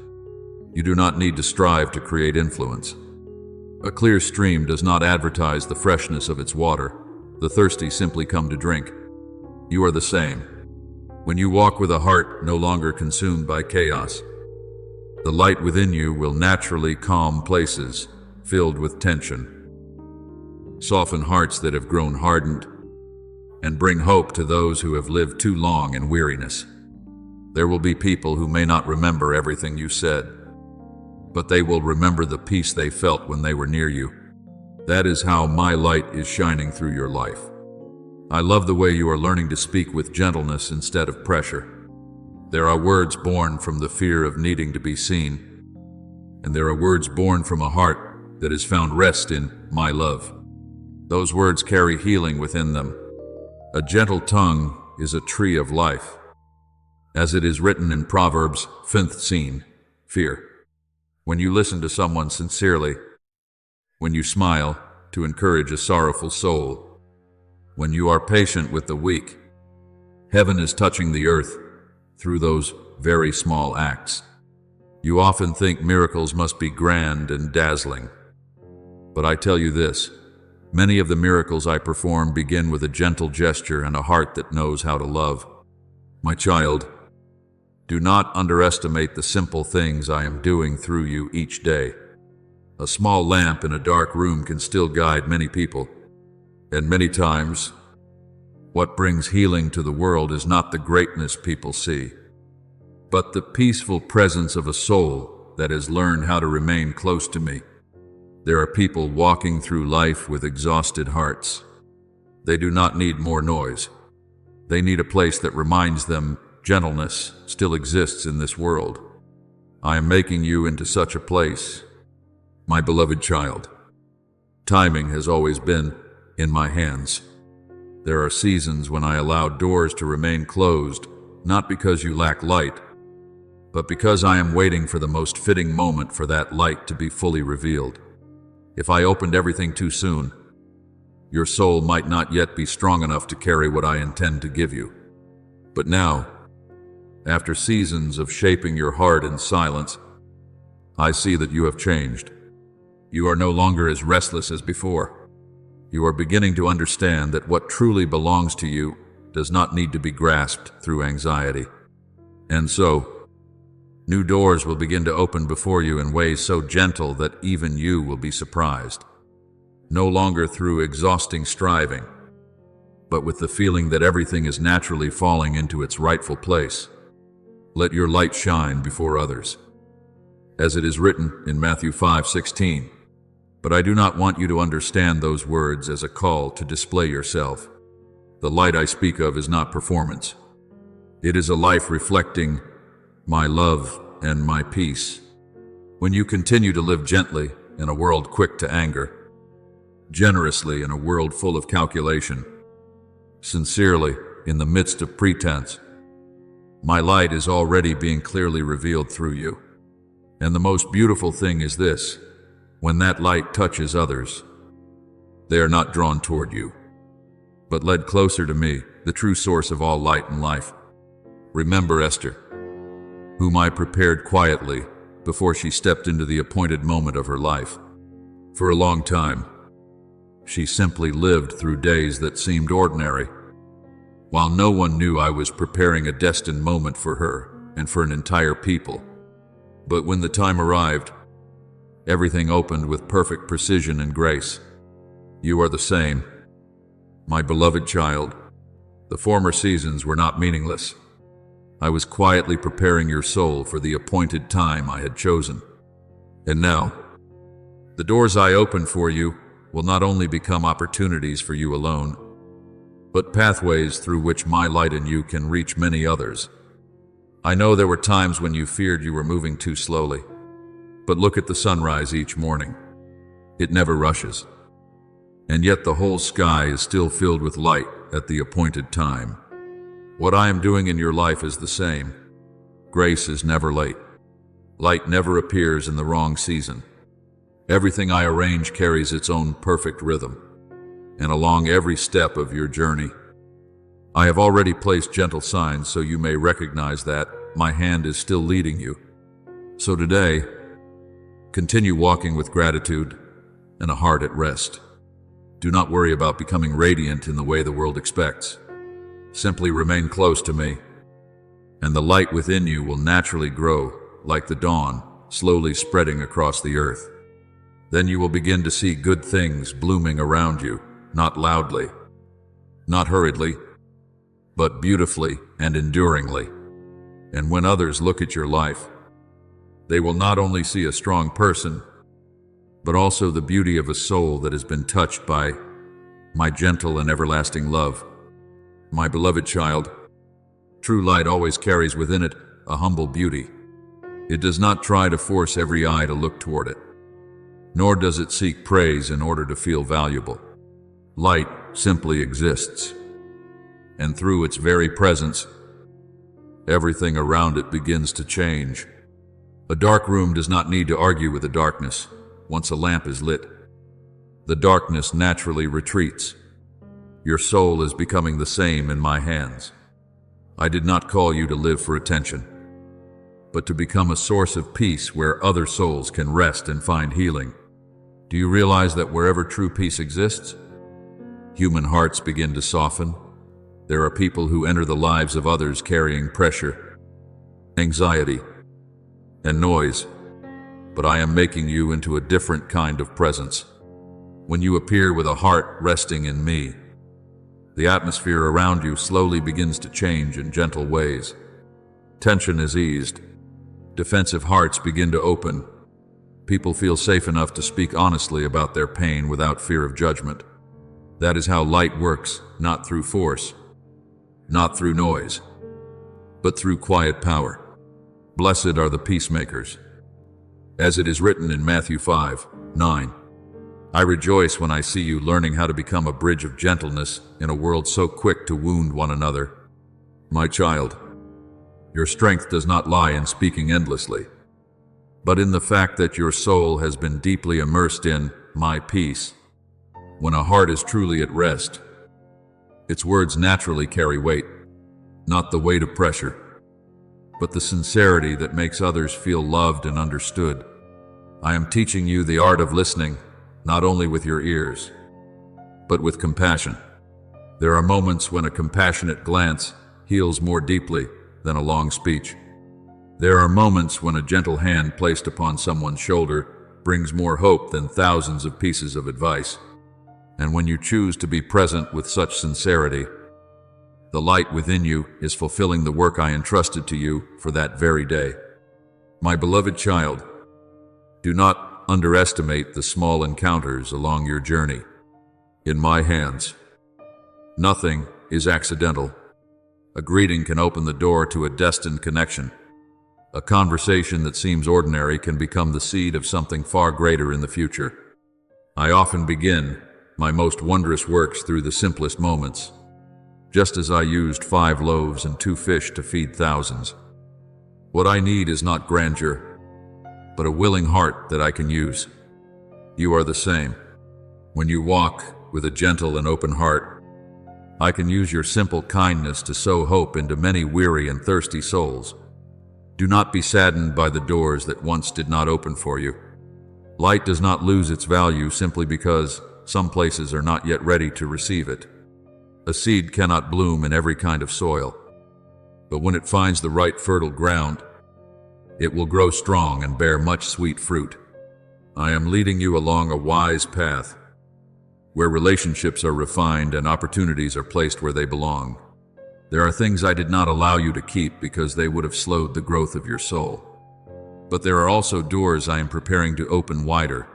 You do not need to strive to create influence. A clear stream does not advertise the freshness of its water. The thirsty simply come to drink. You are the same. When you walk with a heart no longer consumed by chaos, the light within you will naturally calm places filled with tension, soften hearts that have grown hardened, and bring hope to those who have lived too long in weariness. There will be people who may not remember everything you said, but they will remember the peace they felt when they were near you. That is how my light is shining through your life. I love the way you are learning to speak with gentleness instead of pressure. There are words born from the fear of needing to be seen, and there are words born from a heart that has found rest in my love. Those words carry healing within them. A gentle tongue is a tree of life. As it is written in Proverbs 5th scene, fear. When you listen to someone sincerely, when you smile to encourage a sorrowful soul, when you are patient with the weak, heaven is touching the earth through those very small acts. You often think miracles must be grand and dazzling, but I tell you this, many of the miracles I perform begin with a gentle gesture and a heart that knows how to love. My child, do not underestimate the simple things I am doing through you each day. A small lamp in a dark room can still guide many people, and many times, what brings healing to the world is not the greatness people see, but the peaceful presence of a soul that has learned how to remain close to me. There are people walking through life with exhausted hearts. They do not need more noise. They need a place that reminds them gentleness still exists in this world. I am making you into such a place, my beloved child. Timing has always been in my hands. There are seasons when I allow doors to remain closed, not because you lack light, but because I am waiting for the most fitting moment for that light to be fully revealed. If I opened everything too soon, your soul might not yet be strong enough to carry what I intend to give you. But now, after seasons of shaping your heart in silence, I see that you have changed. You are no longer as restless as before. You are beginning to understand that what truly belongs to you does not need to be grasped through anxiety. And so, new doors will begin to open before you in ways so gentle that even you will be surprised. No longer through exhausting striving, but with the feeling that everything is naturally falling into its rightful place. Let your light shine before others. As it is written in Matthew 5:16, but I do not want you to understand those words as a call to display yourself. The light I speak of is not performance. It is a life reflecting my love and my peace. When you continue to live gently in a world quick to anger, generously in a world full of calculation, sincerely in the midst of pretense, my light is already being clearly revealed through you. And the most beautiful thing is this: when that light touches others, they are not drawn toward you, but led closer to me, the true source of all light and life. Remember Esther, whom I prepared quietly before she stepped into the appointed moment of her life. For a long time, She simply lived through days that seemed ordinary, while no one knew I was preparing a destined moment for her and for an entire people. But when the time arrived, everything opened with perfect precision and grace. You are the same, my beloved child. The former seasons were not meaningless. I was quietly preparing your soul for the appointed time I had chosen. And now, the doors I open for you will not only become opportunities for you alone, but pathways through which my light in you can reach many others. I know there were times when you feared you were moving too slowly, but look at the sunrise each morning. It never rushes. And yet the whole sky is still filled with light at the appointed time. What I am doing in your life is the same. Grace is never late. Light never appears in the wrong season. Everything I arrange carries its own perfect rhythm, and along every step of your journey, I have already placed gentle signs so you may recognize that my hand is still leading you. So today, continue walking with gratitude and a heart at rest. Do not worry about becoming radiant in the way the world expects. Simply remain close to me, and the light within you will naturally grow like the dawn, slowly spreading across the earth. Then you will begin to see good things blooming around you, not loudly, not hurriedly, but beautifully and enduringly. And when others look at your life, they will not only see a strong person, but also the beauty of a soul that has been touched by my gentle and everlasting love. My beloved child, true light always carries within it a humble beauty. It does not try to force every eye to look toward it, nor does it seek praise in order to feel valuable. Light simply exists, and through its very presence, everything around it begins to change. A dark room does not need to argue with the darkness. Once a lamp is lit, the darkness naturally retreats. Your soul is becoming the same in my hands. I did not call you to live for attention, but to become a source of peace where other souls can rest and find healing. Do you realize that wherever true peace exists, human hearts begin to soften? There are people who enter the lives of others carrying pressure, anxiety, and noise, but I am making you into a different kind of presence. When you appear with a heart resting in me, the atmosphere around you slowly begins to change in gentle ways. Tension is eased. Defensive hearts begin to open. People feel safe enough to speak honestly about their pain without fear of judgment. That is how light works, not through force, not through noise, but through quiet power. Blessed are the peacemakers. As it is written in Matthew 5:9, I rejoice when I see you learning how to become a bridge of gentleness in a world so quick to wound one another. My child, your strength does not lie in speaking endlessly, but in the fact that your soul has been deeply immersed in my peace. When a heart is truly at rest, its words naturally carry weight, not the weight of pressure, but the sincerity that makes others feel loved and understood. I am teaching you the art of listening, not only with your ears, but with compassion. There are moments when a compassionate glance heals more deeply than a long speech. There are moments when a gentle hand placed upon someone's shoulder brings more hope than thousands of pieces of advice. And when you choose to be present with such sincerity, the light within you is fulfilling the work I entrusted to you for that very day. My beloved child, do not underestimate the small encounters along your journey. In my hands, nothing is accidental. A greeting can open the door to a destined connection. A conversation that seems ordinary can become the seed of something far greater in the future. I often begin my most wondrous works through the simplest moments, just as I used 5 loaves and 2 fish to feed thousands. What I need is not grandeur, but a willing heart that I can use. You are the same. When you walk with a gentle and open heart, I can use your simple kindness to sow hope into many weary and thirsty souls. Do not be saddened by the doors that once did not open for you. Light does not lose its value simply because some places are not yet ready to receive it. A seed cannot bloom in every kind of soil, but when it finds the right fertile ground, it will grow strong and bear much sweet fruit. I am leading you along a wise path, where relationships are refined and opportunities are placed where they belong. There are things I did not allow you to keep because they would have slowed the growth of your soul. But there are also doors I am preparing to open wider,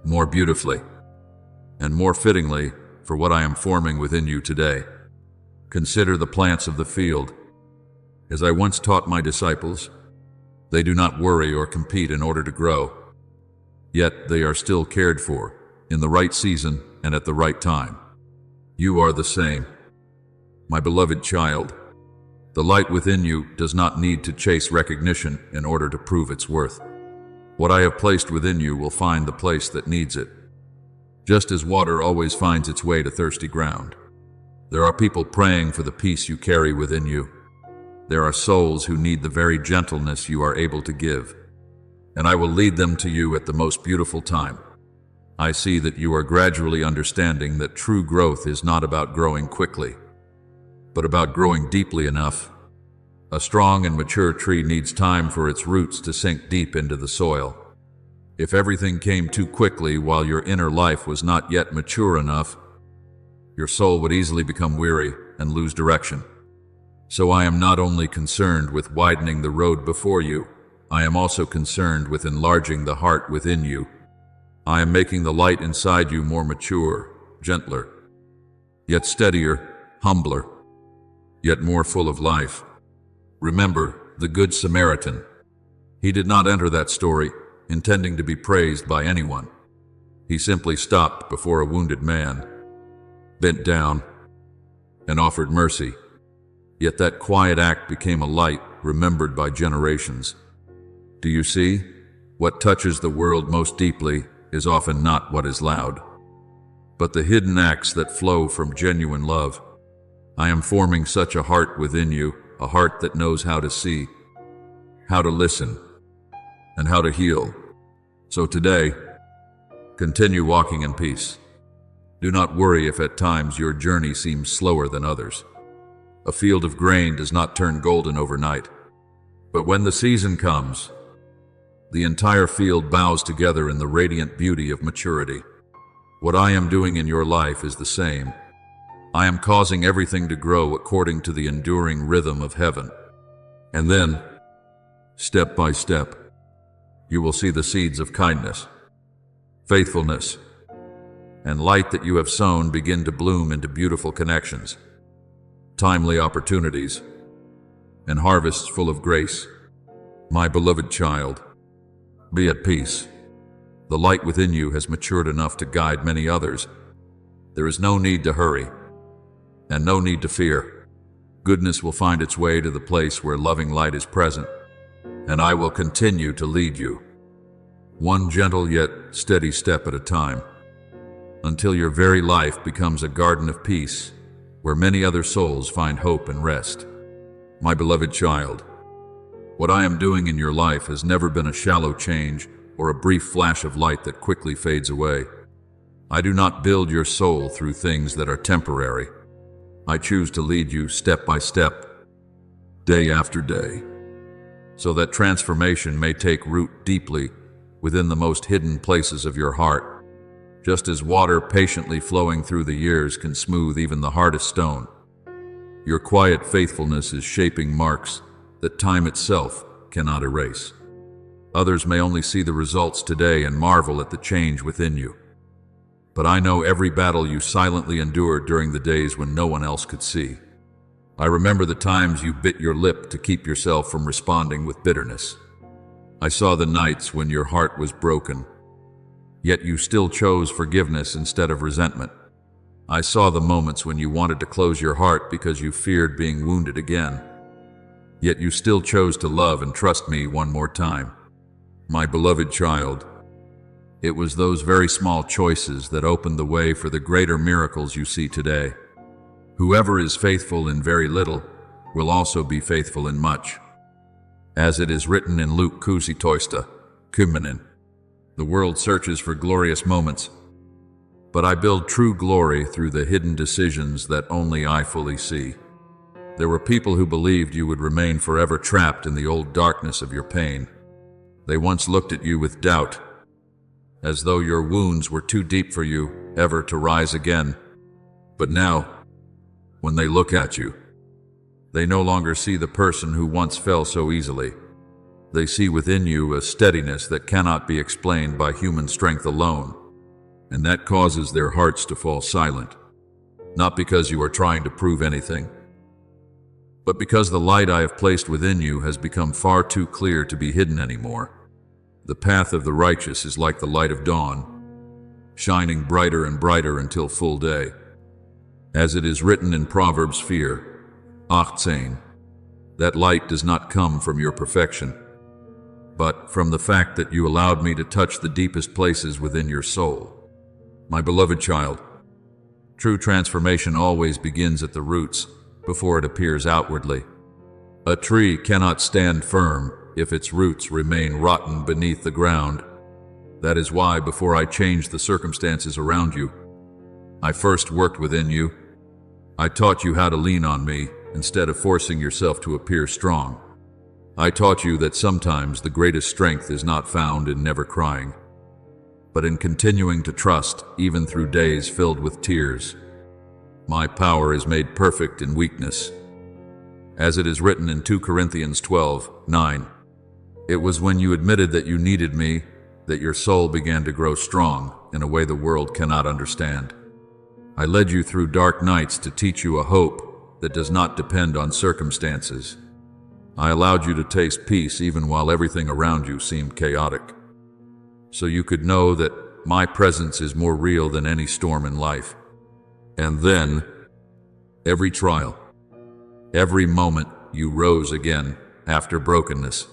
more beautifully, and more fittingly for what I am forming within you today. Consider the plants of the field. As I once taught my disciples, they do not worry or compete in order to grow, yet they are still cared for in the right season and at the right time. You are the same. My beloved child, the light within you does not need to chase recognition in order to prove its worth. What I have placed within you will find the place that needs it, just as water always finds its way to thirsty ground. There are people praying for the peace you carry within you. There are souls who need the very gentleness you are able to give, and I will lead them to you at the most beautiful time. I see that you are gradually understanding that true growth is not about growing quickly, but about growing deeply enough. A strong and mature tree needs time for its roots to sink deep into the soil. If everything came too quickly while your inner life was not yet mature enough, your soul would easily become weary and lose direction. So I am not only concerned with widening the road before you, I am also concerned with enlarging the heart within you. I am making the light inside you more mature, gentler, yet steadier, humbler, yet more full of life. Remember the Good Samaritan. He did not enter that story intending to be praised by anyone. He simply stopped before a wounded man, bent down, and offered mercy. Yet that quiet act became a light remembered by generations. Do you see? What touches the world most deeply is often not what is loud, but the hidden acts that flow from genuine love. I am forming such a heart within you, a heart that knows how to see, how to listen, and how to heal. So today, continue walking in peace. Do not worry if at times your journey seems slower than others. A field of grain does not turn golden overnight, but when the season comes, the entire field bows together in the radiant beauty of maturity. What I am doing in your life is the same. I am causing everything to grow according to the enduring rhythm of heaven. And then, step by step, you will see the seeds of kindness, faithfulness, and light that you have sown begin to bloom into beautiful connections, timely opportunities, and harvests full of grace. My beloved child, be at peace. The light within you has matured enough to guide many others. There is no need to hurry, and no need to fear. Goodness will find its way to the place where loving light is present, and I will continue to lead you, one gentle yet steady step at a time, until your very life becomes a garden of peace, where many other souls find hope and rest. My beloved child, what I am doing in your life has never been a shallow change or a brief flash of light that quickly fades away. I do not build your soul through things that are temporary. I choose to lead you step by step, day after day, so that transformation may take root deeply within the most hidden places of your heart, just as water patiently flowing through the years can smooth even the hardest stone. Your quiet faithfulness is shaping marks that time itself cannot erase. Others may only see the results today and marvel at the change within you. But I know every battle you silently endured during the days when no one else could see. I remember the times you bit your lip to keep yourself from responding with bitterness. I saw the nights when your heart was broken, yet you still chose forgiveness instead of resentment. I saw the moments when you wanted to close your heart because you feared being wounded again, yet you still chose to love and trust me one more time. My beloved child, it was those very small choices that opened the way for the greater miracles you see today. Whoever is faithful in very little will also be faithful in much. As it is written in Luke 16:10, the world searches for glorious moments, But I build true glory through the hidden decisions that only I fully see. There were people who believed you would remain forever trapped in the old darkness of your pain. They once looked at you with doubt, as though your wounds were too deep for you ever to rise again. But now, when they look at you, they no longer see the person who once fell so easily. They see within you a steadiness that cannot be explained by human strength alone, and that causes their hearts to fall silent, not because you are trying to prove anything, but because the light I have placed within you has become far too clear to be hidden anymore. The path of the righteous is like the light of dawn, shining brighter and brighter until full day. As it is written in Proverbs 4:18, that light does not come from your perfection, but from the fact that you allowed me to touch the deepest places within your soul. My beloved child, true transformation always begins at the roots before it appears outwardly. A tree cannot stand firm if its roots remain rotten beneath the ground. That is why, before I changed the circumstances around you, I first worked within you. I taught you how to lean on me instead of forcing yourself to appear strong. I taught you that sometimes the greatest strength is not found in never crying, but in continuing to trust even through days filled with tears. My power is made perfect in weakness. As it is written in 2 Corinthians 12:9, it was when you admitted that you needed me that your soul began to grow strong in a way the world cannot understand. I led you through dark nights to teach you a hope that does not depend on circumstances. I allowed you to taste peace even while everything around you seemed chaotic, so you could know that my presence is more real than any storm in life. And then, every trial, every moment you rose again after brokenness,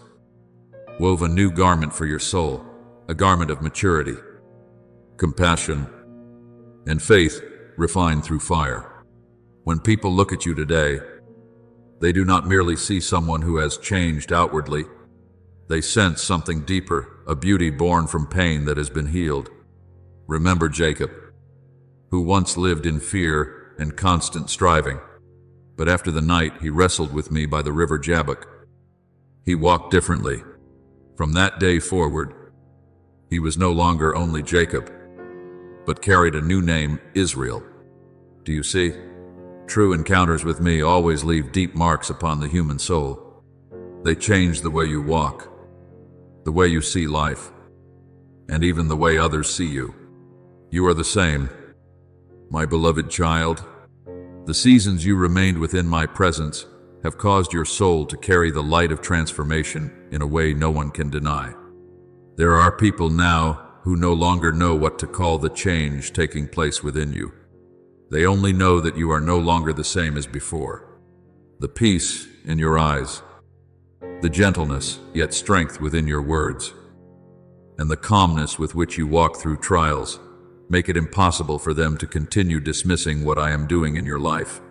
wove a new garment for your soul, a garment of maturity, compassion, and faith refined through fire. When people look at you today, they do not merely see someone who has changed outwardly. They sense something deeper, a beauty born from pain that has been healed. Remember Jacob, who once lived in fear and constant striving, but after the night he wrestled with me by the river Jabbok. He walked differently. From that day forward, he was no longer only Jacob, but carried a new name, Israel. Do you see? True encounters with me always leave deep marks upon the human soul. They change the way you walk, the way you see life, and even the way others see you. You are the same, my beloved child. The seasons you remained within my presence have caused your soul to carry the light of transformation in a way no one can deny. There are people now who no longer know what to call the change taking place within you. They only know that you are no longer the same as before. The peace in your eyes, the gentleness yet strength within your words, and the calmness with which you walk through trials make it impossible for them to continue dismissing what I am doing in your life.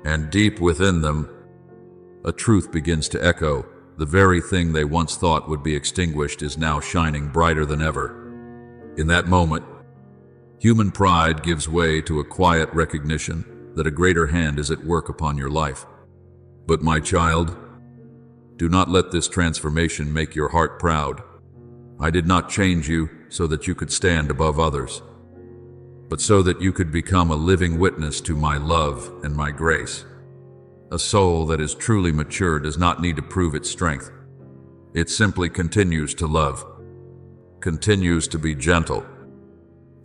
And deep within them, a truth begins to echo. The very thing they once thought would be extinguished is now shining brighter than ever. In that moment, human pride gives way to a quiet recognition that a greater hand is at work upon your life. But my child, do not let this transformation make your heart proud. I did not change you so that you could stand above others, but so that you could become a living witness to my love and my grace. A soul that is truly mature does not need to prove its strength. It simply continues to love, continues to be gentle,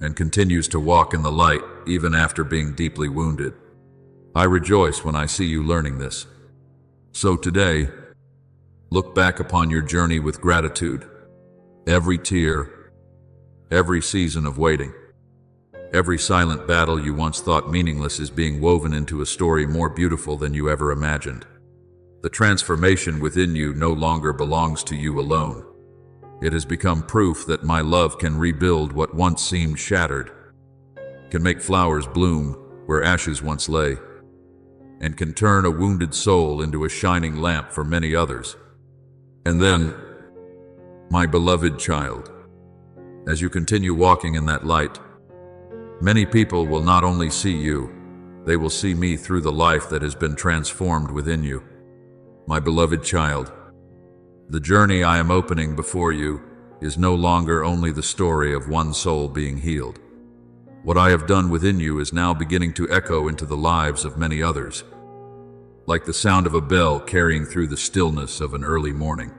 and continues to walk in the light even after being deeply wounded. I rejoice when I see you learning this. So today, look back upon your journey with gratitude. Every tear, every season of waiting, every silent battle you once thought meaningless is being woven into a story more beautiful than you ever imagined. The transformation within you no longer belongs to you alone. It has become proof that my love can rebuild what once seemed shattered, can make flowers bloom where ashes once lay, and can turn a wounded soul into a shining lamp for many others. And then, my beloved child, as you continue walking in that light, Many people will not only see you, they will see me through the life that has been transformed within you. My beloved child, the journey I am opening before you is no longer only the story of one soul being healed. What I have done within you is now beginning to echo into the lives of many others, like the sound of a bell carrying through the stillness of an early morning.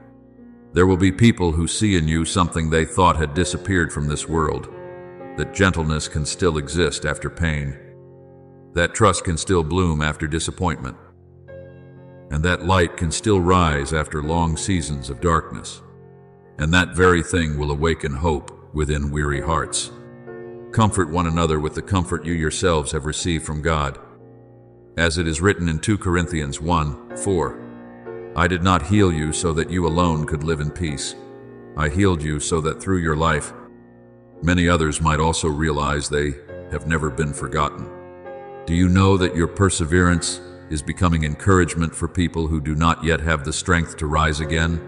There will be people who see in you something they thought had disappeared from this world, that gentleness can still exist after pain, that trust can still bloom after disappointment, and that light can still rise after long seasons of darkness. And that very thing will awaken hope within weary hearts. Comfort one another with the comfort you yourselves have received from God. As it is written in 2 Corinthians 1:4, I did not heal you so that you alone could live in peace. I healed you so that through your life, many others might also realize they have never been forgotten. Do you know that your perseverance is becoming encouragement for people who do not yet have the strength to rise again?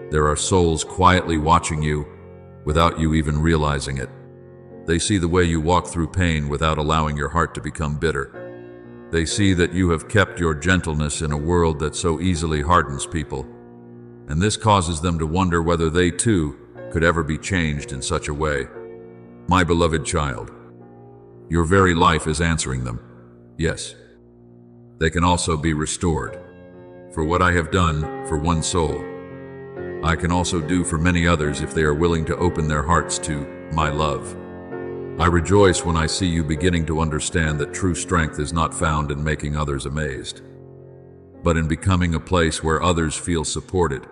There are souls quietly watching you without you even realizing it. They see the way you walk through pain without allowing your heart to become bitter. They see that you have kept your gentleness in a world that so easily hardens people, and this causes them to wonder whether they too could ever be changed in such a way. My beloved child, your very life is answering them. Yes, they can also be restored. For what I have done for one soul, I can also do for many others if they are willing to open their hearts to my love. I rejoice when I see you beginning to understand that true strength is not found in making others amazed, but in becoming a place where others feel supported.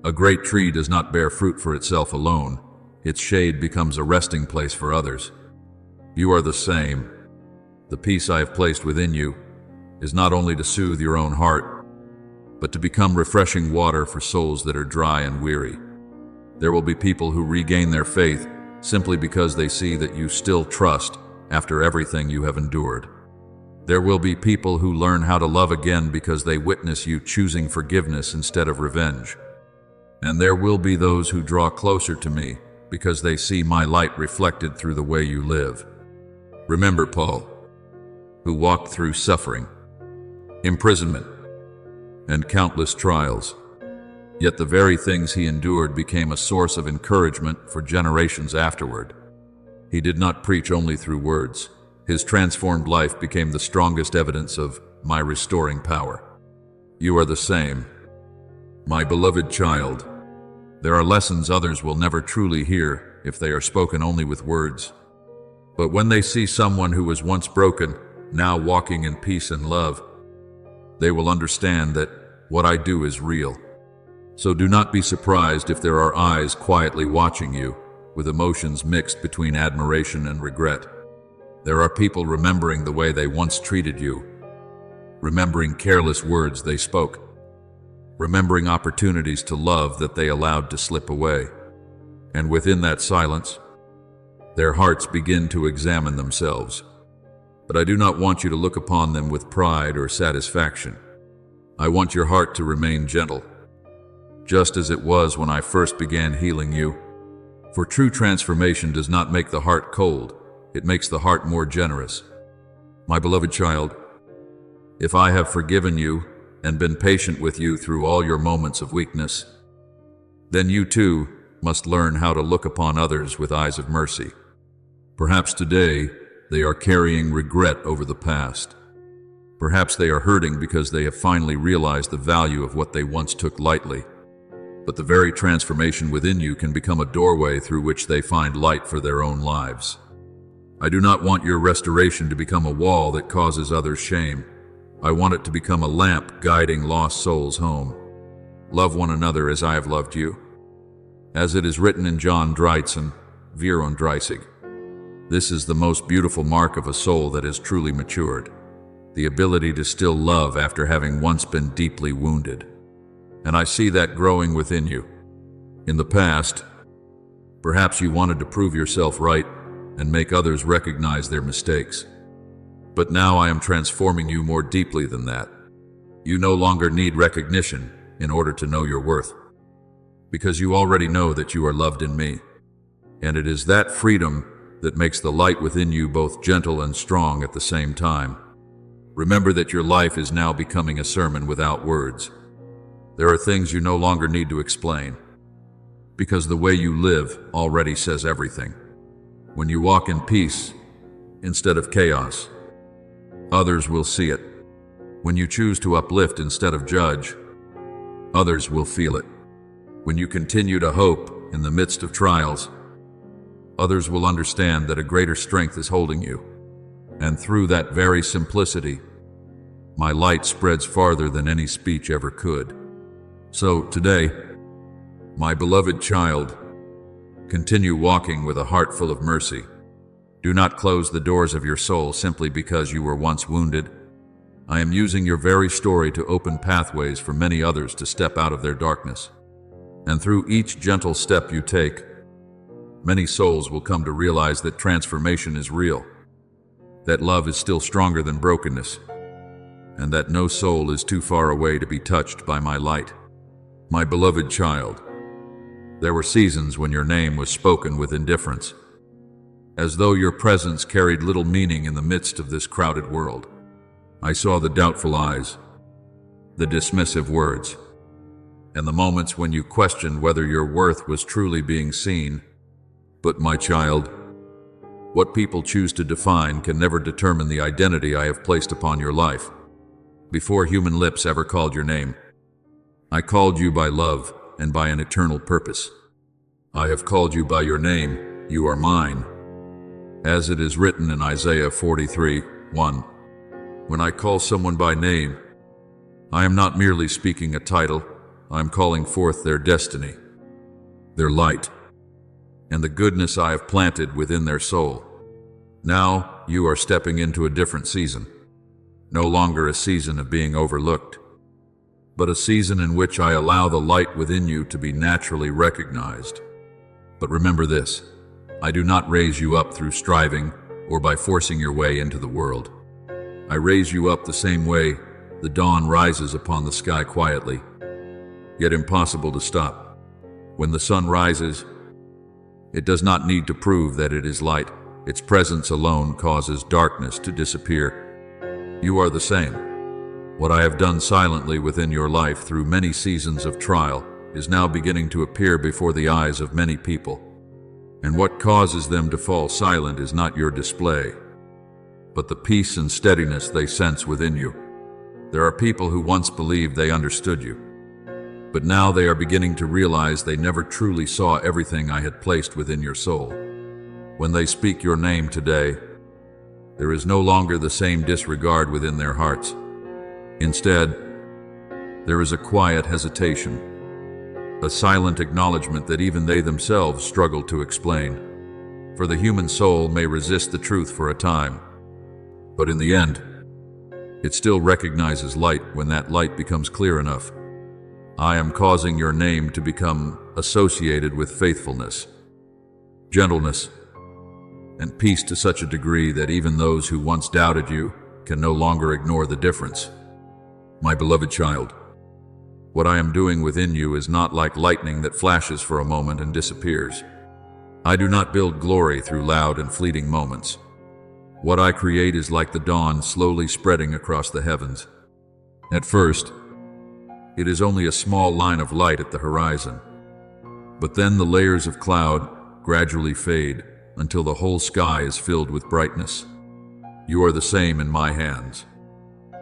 A great tree does not bear fruit for itself alone. Its shade becomes a resting place for others. You are the same. The peace I have placed within you is not only to soothe your own heart, but to become refreshing water for souls that are dry and weary. There will be people who regain their faith simply because they see that you still trust after everything you have endured. There will be people who learn how to love again because they witness you choosing forgiveness instead of revenge. And there will be those who draw closer to me because they see my light reflected through the way you live. Remember Paul, who walked through suffering, imprisonment, and countless trials. Yet the very things he endured became a source of encouragement for generations afterward. He did not preach only through words. His transformed life became the strongest evidence of my restoring power. You are the same, my beloved child. There are lessons others will never truly hear if they are spoken only with words. But when they see someone who was once broken, now walking in peace and love, they will understand that what I do is real. So do not be surprised if there are eyes quietly watching you, with emotions mixed between admiration and regret. There are people remembering the way they once treated you, remembering careless words they spoke, remembering opportunities to love that they allowed to slip away. And within that silence, their hearts begin to examine themselves. But I do not want you to look upon them with pride or satisfaction. I want your heart to remain gentle, just as it was when I first began healing you. For true transformation does not make the heart cold, it makes the heart more generous. My beloved child, if I have forgiven you and been patient with you through all your moments of weakness, then you too must learn how to look upon others with eyes of mercy. Perhaps today they are carrying regret over the past. Perhaps they are hurting because they have finally realized the value of what they once took lightly. But the very transformation within you can become a doorway through which they find light for their own lives. I do not want your restoration to become a wall that causes others shame. I want it to become a lamp guiding lost souls home. Love one another as I have loved you. As it is written in John 13, 34. This is the most beautiful mark of a soul that has truly matured, the ability to still love after having once been deeply wounded. And I see that growing within you. In the past, perhaps you wanted to prove yourself right and make others recognize their mistakes. But now I am transforming you more deeply than that. You no longer need recognition in order to know your worth, because you already know that you are loved in me. And it is that freedom that makes the light within you both gentle and strong at the same time. Remember that your life is now becoming a sermon without words. There are things you no longer need to explain, because the way you live already says everything. When you walk in peace instead of chaos, others will see it. When you choose to uplift instead of judge, others will feel it. When you continue to hope in the midst of trials, others will understand that a greater strength is holding you. And through that very simplicity, my light spreads farther than any speech ever could. So today, my beloved child, continue walking with a heart full of mercy. Do not close the doors of your soul simply because you were once wounded. I am using your very story to open pathways for many others to step out of their darkness. And through each gentle step you take, many souls will come to realize that transformation is real, that love is still stronger than brokenness, and that no soul is too far away to be touched by my light. My beloved child, there were seasons when your name was spoken with indifference, as though your presence carried little meaning in the midst of this crowded world. I saw the doubtful eyes, the dismissive words, and the moments when you questioned whether your worth was truly being seen. But my child, what people choose to define can never determine the identity I have placed upon your life. Before human lips ever called your name, I called you by love and by an eternal purpose. I have called you by your name, you are mine. As it is written in Isaiah 43:1, when I call someone by name, I am not merely speaking a title, I am calling forth their destiny, their light, and the goodness I have planted within their soul. Now you are stepping into a different season, no longer a season of being overlooked, but a season in which I allow the light within you to be naturally recognized. But remember this, I do not raise you up through striving or by forcing your way into the world. I raise you up the same way the dawn rises upon the sky quietly, yet impossible to stop. When the sun rises, it does not need to prove that it is light. Its presence alone causes darkness to disappear. You are the same. What I have done silently within your life through many seasons of trial is now beginning to appear before the eyes of many people. And what causes them to fall silent is not your display, but the peace and steadiness they sense within you. There are people who once believed they understood you, but now they are beginning to realize they never truly saw everything I had placed within your soul. When they speak your name today, there is no longer the same disregard within their hearts. Instead, there is a quiet hesitation, a silent acknowledgement that even they themselves struggle to explain. For the human soul may resist the truth for a time, but in the end, it still recognizes light when that light becomes clear enough. I am causing your name to become associated with faithfulness, gentleness, and peace to such a degree that even those who once doubted you can no longer ignore the difference. My beloved child, what I am doing within you is not like lightning that flashes for a moment and disappears. I do not build glory through loud and fleeting moments. What I create is like the dawn slowly spreading across the heavens. At first, it is only a small line of light at the horizon, but then the layers of cloud gradually fade until the whole sky is filled with brightness. You are the same in my hands.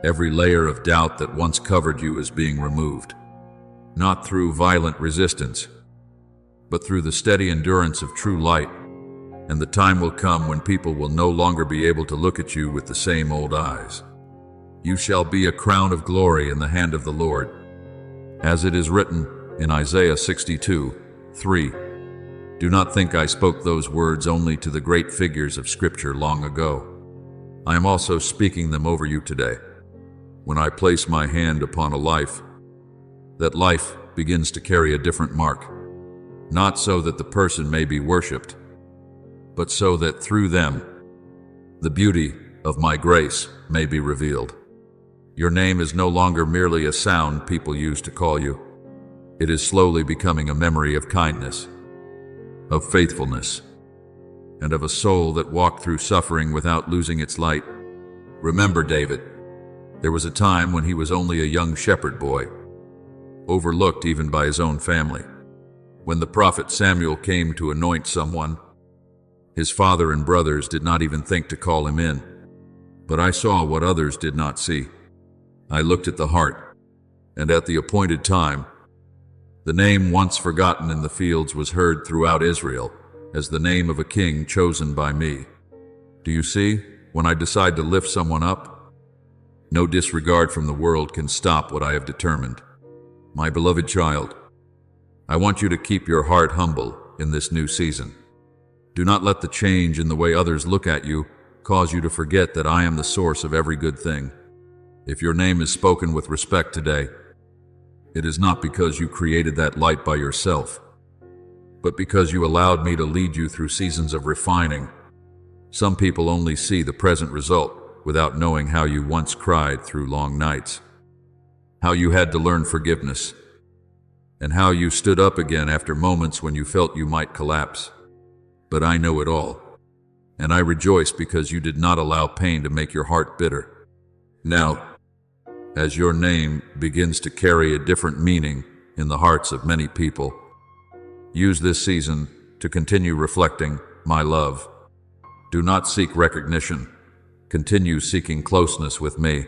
Every layer of doubt that once covered you is being removed, not through violent resistance, but through the steady endurance of true light. And the time will come when people will no longer be able to look at you with the same old eyes. You shall be a crown of glory in the hand of the Lord. As it is written in Isaiah 62:3, do not think I spoke those words only to the great figures of Scripture long ago. I am also speaking them over you today. When I place my hand upon a life, that life begins to carry a different mark, not so that the person may be worshipped, but so that through them, the beauty of my grace may be revealed. Your name is no longer merely a sound people use to call you. It is slowly becoming a memory of kindness, of faithfulness, and of a soul that walked through suffering without losing its light. Remember David. There was a time when he was only a young shepherd boy, overlooked even by his own family. When the prophet Samuel came to anoint someone, his father and brothers did not even think to call him in. But I saw what others did not see. I looked at the heart, and at the appointed time, the name once forgotten in the fields was heard throughout Israel as the name of a king chosen by me. Do you see? When I decide to lift someone up, no disregard from the world can stop what I have determined. My beloved child, I want you to keep your heart humble in this new season. Do not let the change in the way others look at you cause you to forget that I am the source of every good thing. If your name is spoken with respect today, it is not because you created that light by yourself, but because you allowed me to lead you through seasons of refining. Some people only see the present result without knowing how you once cried through long nights, how you had to learn forgiveness, and how you stood up again after moments when you felt you might collapse. But I know it all, and I rejoice because you did not allow pain to make your heart bitter. Now, as your name begins to carry a different meaning in the hearts of many people, use this season to continue reflecting my love. Do not seek recognition. Continue seeking closeness with me.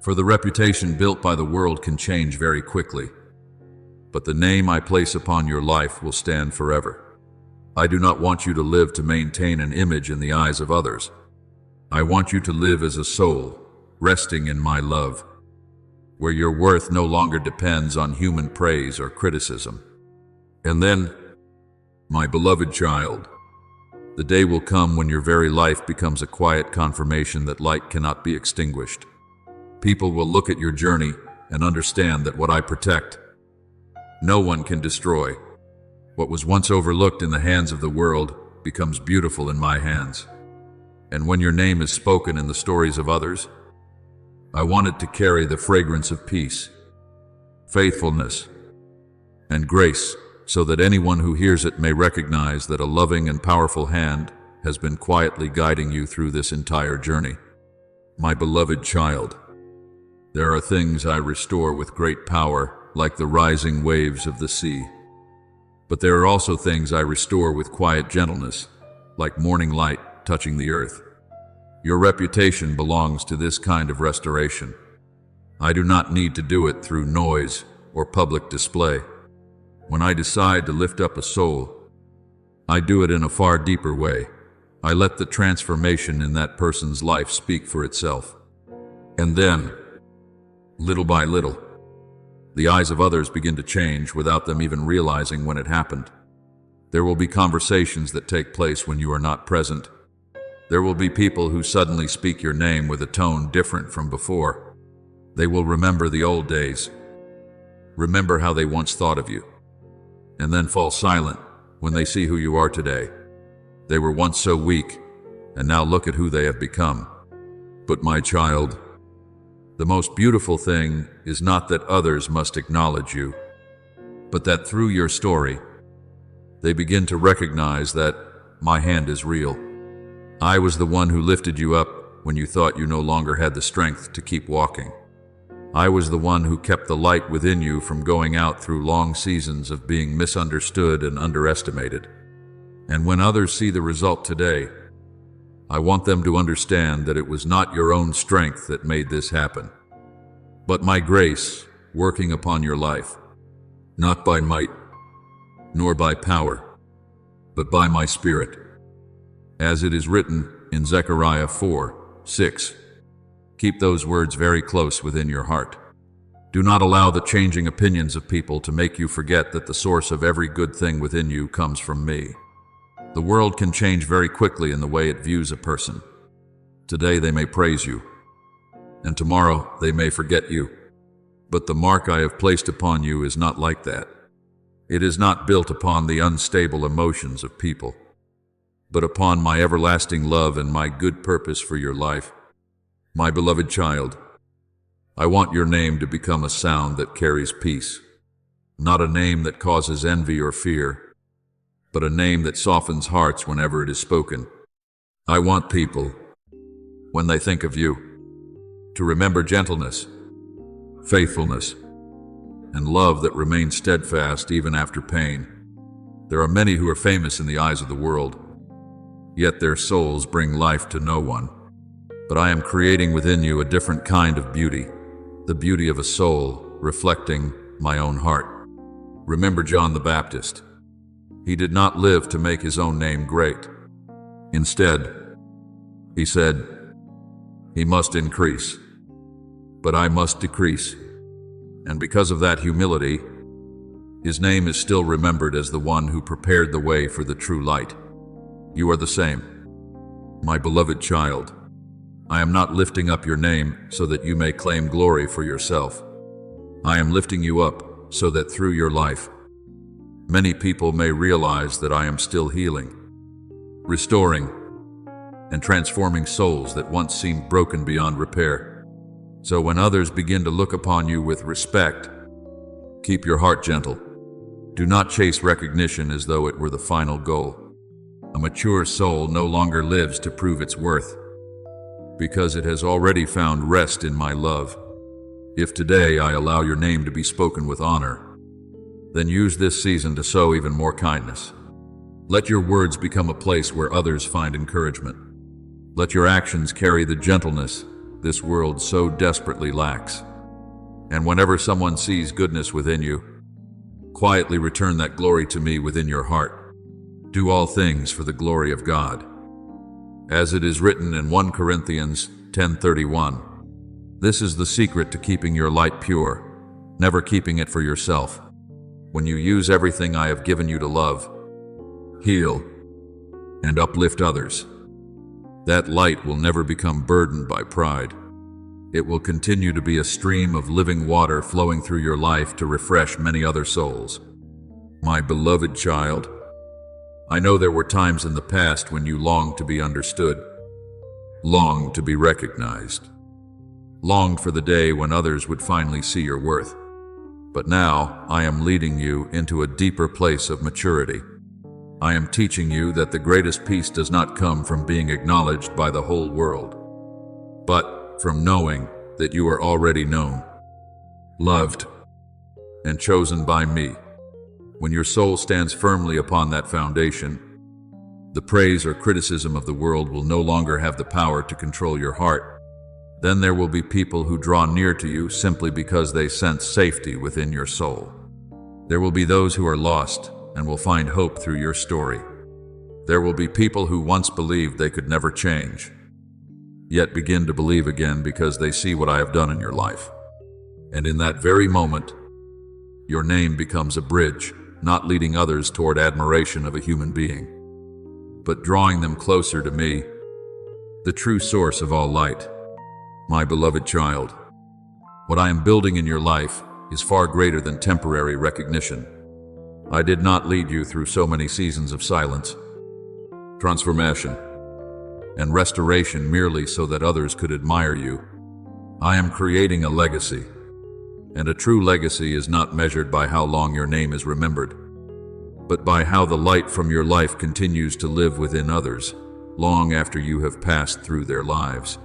For the reputation built by the world can change very quickly, but the name I place upon your life will stand forever. I do not want you to live to maintain an image in the eyes of others. I want you to live as a soul, resting in my love, where your worth no longer depends on human praise or criticism. And then, my beloved child, the day will come when your very life becomes a quiet confirmation that light cannot be extinguished. People will look at your journey and understand that what I protect, no one can destroy. What was once overlooked in the hands of the world becomes beautiful in my hands. And when your name is spoken in the stories of others, I want it to carry the fragrance of peace, faithfulness, and grace, so that anyone who hears it may recognize that a loving and powerful hand has been quietly guiding you through this entire journey. My beloved child, there are things I restore with great power, like the rising waves of the sea. But there are also things I restore with quiet gentleness, like morning light touching the earth. Your reputation belongs to this kind of restoration. I do not need to do it through noise or public display. When I decide to lift up a soul, I do it in a far deeper way. I let the transformation in that person's life speak for itself. And then, little by little, the eyes of others begin to change without them even realizing when it happened. There will be conversations that take place when you are not present. There will be people who suddenly speak your name with a tone different from before. They will remember the old days, remember how they once thought of you, and then fall silent when they see who you are today. They were once so weak, and now look at who they have become. But my child, the most beautiful thing is not that others must acknowledge you, but that through your story, they begin to recognize that my hand is real. I was the one who lifted you up when you thought you no longer had the strength to keep walking. I was the one who kept the light within you from going out through long seasons of being misunderstood and underestimated. And when others see the result today, I want them to understand that it was not your own strength that made this happen, but my grace working upon your life, not by might, nor by power, but by my Spirit. As it is written in Zechariah 4:6, keep those words very close within your heart. Do not allow the changing opinions of people to make you forget that the source of every good thing within you comes from me. The world can change very quickly in the way it views a person. Today they may praise you, and tomorrow they may forget you. But the mark I have placed upon you is not like that. It is not built upon the unstable emotions of people, but upon my everlasting love and my good purpose for your life. My beloved child, I want your name to become a sound that carries peace, not a name that causes envy or fear, but a name that softens hearts whenever it is spoken. I want people, when they think of you, to remember gentleness, faithfulness, and love that remains steadfast even after pain. There are many who are famous in the eyes of the world, yet their souls bring life to no one. But I am creating within you a different kind of beauty, the beauty of a soul reflecting my own heart. Remember John the Baptist. He did not live to make his own name great. Instead, he said, "He must increase, but I must decrease." And because of that humility, his name is still remembered as the one who prepared the way for the true light. You are the same, my beloved child. I am not lifting up your name so that you may claim glory for yourself. I am lifting you up so that through your life, many people may realize that I am still healing, restoring, and transforming souls that once seemed broken beyond repair. So when others begin to look upon you with respect, keep your heart gentle. Do not chase recognition as though it were the final goal. A mature soul no longer lives to prove its worth, because it has already found rest in my love. If today I allow your name to be spoken with honor, then use this season to sow even more kindness. Let your words become a place where others find encouragement. Let your actions carry the gentleness this world so desperately lacks. And whenever someone sees goodness within you, quietly return that glory to me within your heart. Do all things for the glory of God. As it is written in 1 Corinthians 10:31, this is the secret to keeping your light pure, never keeping it for yourself. When you use everything I have given you to love, heal, and uplift others, that light will never become burdened by pride. It will continue to be a stream of living water flowing through your life to refresh many other souls. My beloved child, I know there were times in the past when you longed to be understood, longed to be recognized, longed for the day when others would finally see your worth. But now I am leading you into a deeper place of maturity. I am teaching you that the greatest peace does not come from being acknowledged by the whole world, but from knowing that you are already known, loved, and chosen by me. When your soul stands firmly upon that foundation, the praise or criticism of the world will no longer have the power to control your heart. Then there will be people who draw near to you simply because they sense safety within your soul. There will be those who are lost and will find hope through your story. There will be people who once believed they could never change, yet begin to believe again because they see what I have done in your life. And in that very moment, your name becomes a bridge, not leading others toward admiration of a human being, but drawing them closer to me, the true source of all light. My beloved child, what I am building in your life is far greater than temporary recognition. I did not lead you through so many seasons of silence, transformation, and restoration merely so that others could admire you. I am creating a legacy, and a true legacy is not measured by how long your name is remembered, but by how the light from your life continues to live within others, long after you have passed through their lives.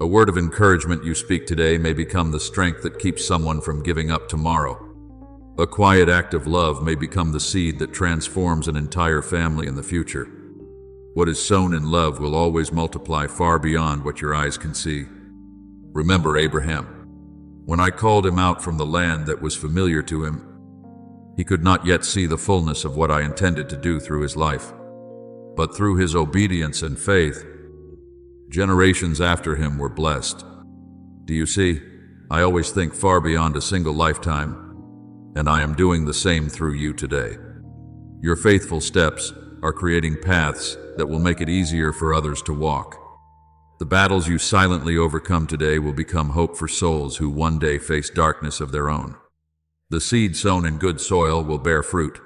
A word of encouragement you speak today may become the strength that keeps someone from giving up tomorrow. A quiet act of love may become the seed that transforms an entire family in the future. What is sown in love will always multiply far beyond what your eyes can see. Remember Abraham. When I called him out from the land that was familiar to him, he could not yet see the fullness of what I intended to do through his life. But through his obedience and faith, generations after him were blessed. Do you see? I always think far beyond a single lifetime, and I am doing the same through you today. Your faithful steps are creating paths that will make it easier for others to walk. The battles you silently overcome today will become hope for souls who one day face darkness of their own. The seed sown in good soil will bear fruit.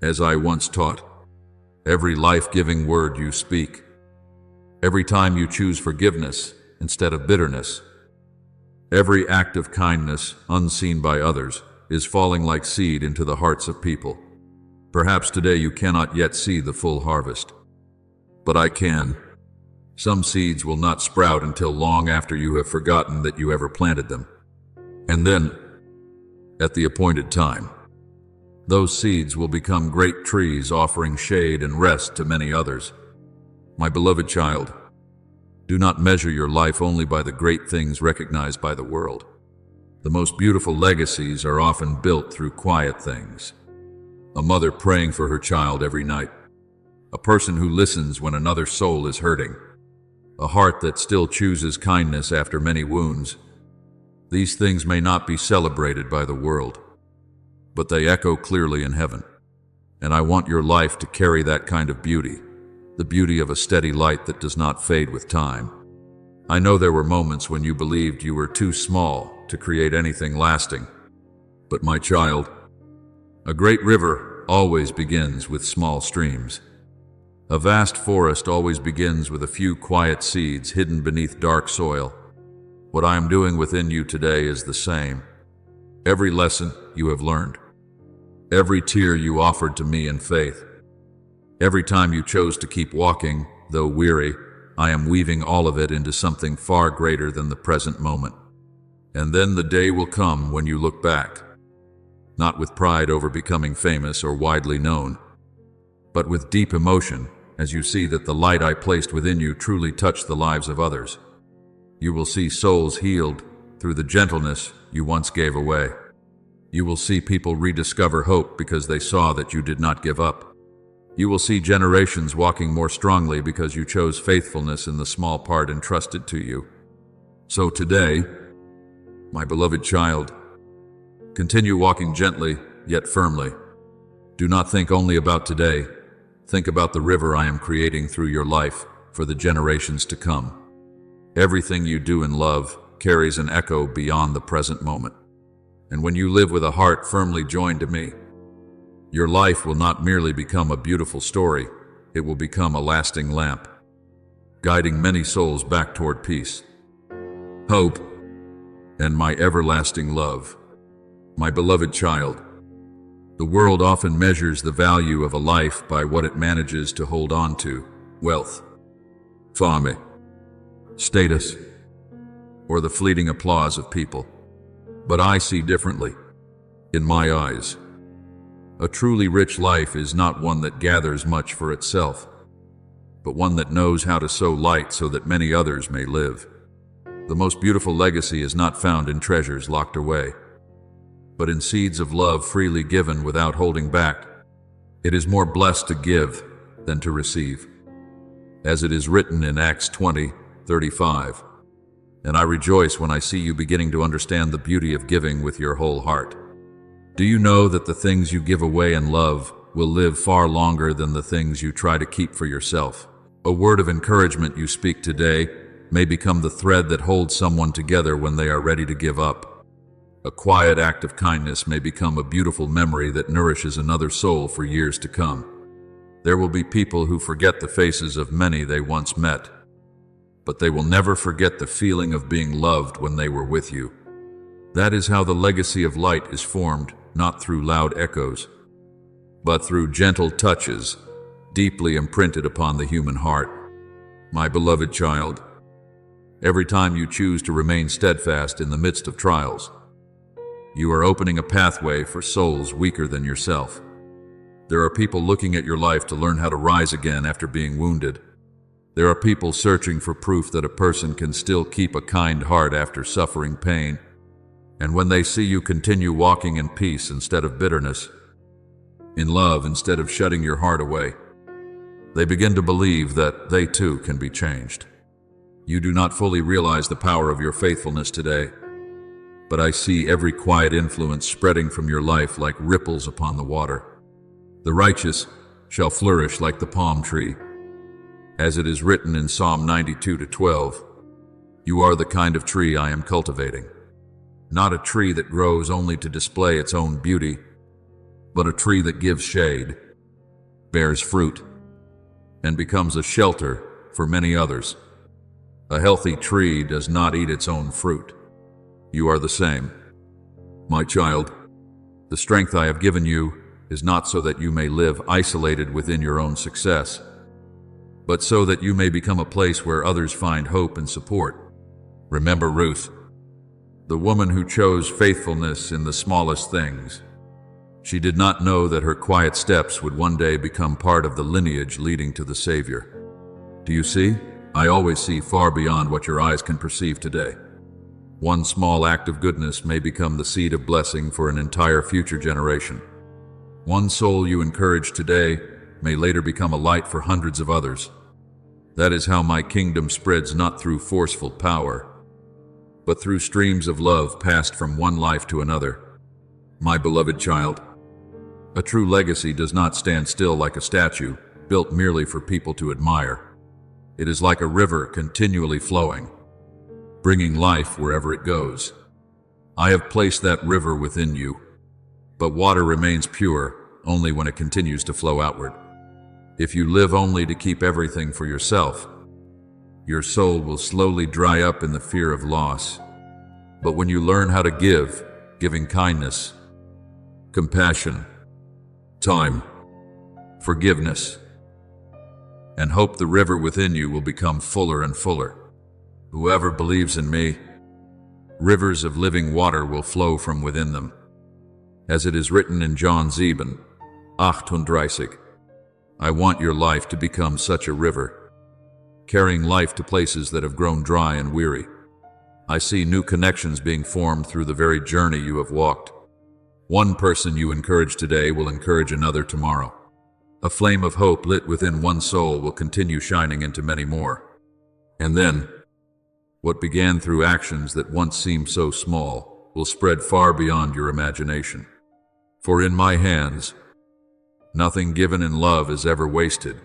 As I once taught, every life-giving word you speak, every time you choose forgiveness instead of bitterness, every act of kindness unseen by others is falling like seed into the hearts of people. Perhaps today you cannot yet see the full harvest, but I can. Some seeds will not sprout until long after you have forgotten that you ever planted them. And then, at the appointed time, those seeds will become great trees offering shade and rest to many others. My beloved child, do not measure your life only by the great things recognized by the world. The most beautiful legacies are often built through quiet things. A mother praying for her child every night. A person who listens when another soul is hurting. A heart that still chooses kindness after many wounds. These things may not be celebrated by the world, but they echo clearly in heaven. And I want your life to carry that kind of beauty, the beauty of a steady light that does not fade with time. I know there were moments when you believed you were too small to create anything lasting. But my child, a great river always begins with small streams. A vast forest always begins with a few quiet seeds hidden beneath dark soil. What I am doing within you today is the same. Every lesson you have learned, every tear you offered to me in faith, every time you chose to keep walking, though weary, I am weaving all of it into something far greater than the present moment. And then the day will come when you look back, not with pride over becoming famous or widely known, but with deep emotion as you see that the light I placed within you truly touched the lives of others. You will see souls healed through the gentleness you once gave away. You will see people rediscover hope because they saw that you did not give up. You will see generations walking more strongly because you chose faithfulness in the small part entrusted to you. So today, my beloved child, continue walking gently yet firmly. Do not think only about today. Think about the river I am creating through your life for the generations to come. Everything you do in love carries an echo beyond the present moment. And when you live with a heart firmly joined to me, your life will not merely become a beautiful story, it will become a lasting lamp, guiding many souls back toward peace, hope, and my everlasting love. My beloved child, the world often measures the value of a life by what it manages to hold on to: wealth, fame, status, or the fleeting applause of people. But I see differently. In my eyes, a truly rich life is not one that gathers much for itself, but one that knows how to sow light so that many others may live. The most beautiful legacy is not found in treasures locked away, but in seeds of love freely given without holding back. It is more blessed to give than to receive, as it is written in Acts 20:35. And I rejoice when I see you beginning to understand the beauty of giving with your whole heart. Do you know that the things you give away in love will live far longer than the things you try to keep for yourself? A word of encouragement you speak today may become the thread that holds someone together when they are ready to give up. A quiet act of kindness may become a beautiful memory that nourishes another soul for years to come. There will be people who forget the faces of many they once met, but they will never forget the feeling of being loved when they were with you. That is how the legacy of light is formed, not through loud echoes, but through gentle touches, deeply imprinted upon the human heart. My beloved child, every time you choose to remain steadfast in the midst of trials, you are opening a pathway for souls weaker than yourself. There are people looking at your life to learn how to rise again after being wounded. There are people searching for proof that a person can still keep a kind heart after suffering pain. And when they see you continue walking in peace instead of bitterness, in love instead of shutting your heart away, they begin to believe that they too can be changed. You do not fully realize the power of your faithfulness today, but I see every quiet influence spreading from your life like ripples upon the water. The righteous shall flourish like the palm tree. As it is written in Psalm 92:12, you are the kind of tree I am cultivating. Not a tree that grows only to display its own beauty, but a tree that gives shade, bears fruit, and becomes a shelter for many others. A healthy tree does not eat its own fruit. You are the same. My child, the strength I have given you is not so that you may live isolated within your own success, but so that you may become a place where others find hope and support. Remember Ruth, the woman who chose faithfulness in the smallest things. She did not know that her quiet steps would one day become part of the lineage leading to the Savior. Do you see? I always see far beyond what your eyes can perceive today. One small act of goodness may become the seed of blessing for an entire future generation. One soul you encourage today may later become a light for hundreds of others. That is how my kingdom spreads, not through forceful power, but through streams of love passed from one life to another. My beloved child, a true legacy does not stand still like a statue, built merely for people to admire. It is like a river continually flowing, bringing life wherever it goes. I have placed that river within you, but water remains pure only when it continues to flow outward. If you live only to keep everything for yourself, your soul will slowly dry up in the fear of loss. But when you learn how to give, giving kindness, compassion, time, forgiveness, and hope, the river within you will become fuller and fuller. Whoever believes in me, rivers of living water will flow from within them. As it is written in John 7:38, I want your life to become such a river, carrying life to places that have grown dry and weary. I see new connections being formed through the very journey you have walked. One person you encourage today will encourage another tomorrow. A flame of hope lit within one soul will continue shining into many more. And then, what began through actions that once seemed so small will spread far beyond your imagination. For in my hands, nothing given in love is ever wasted.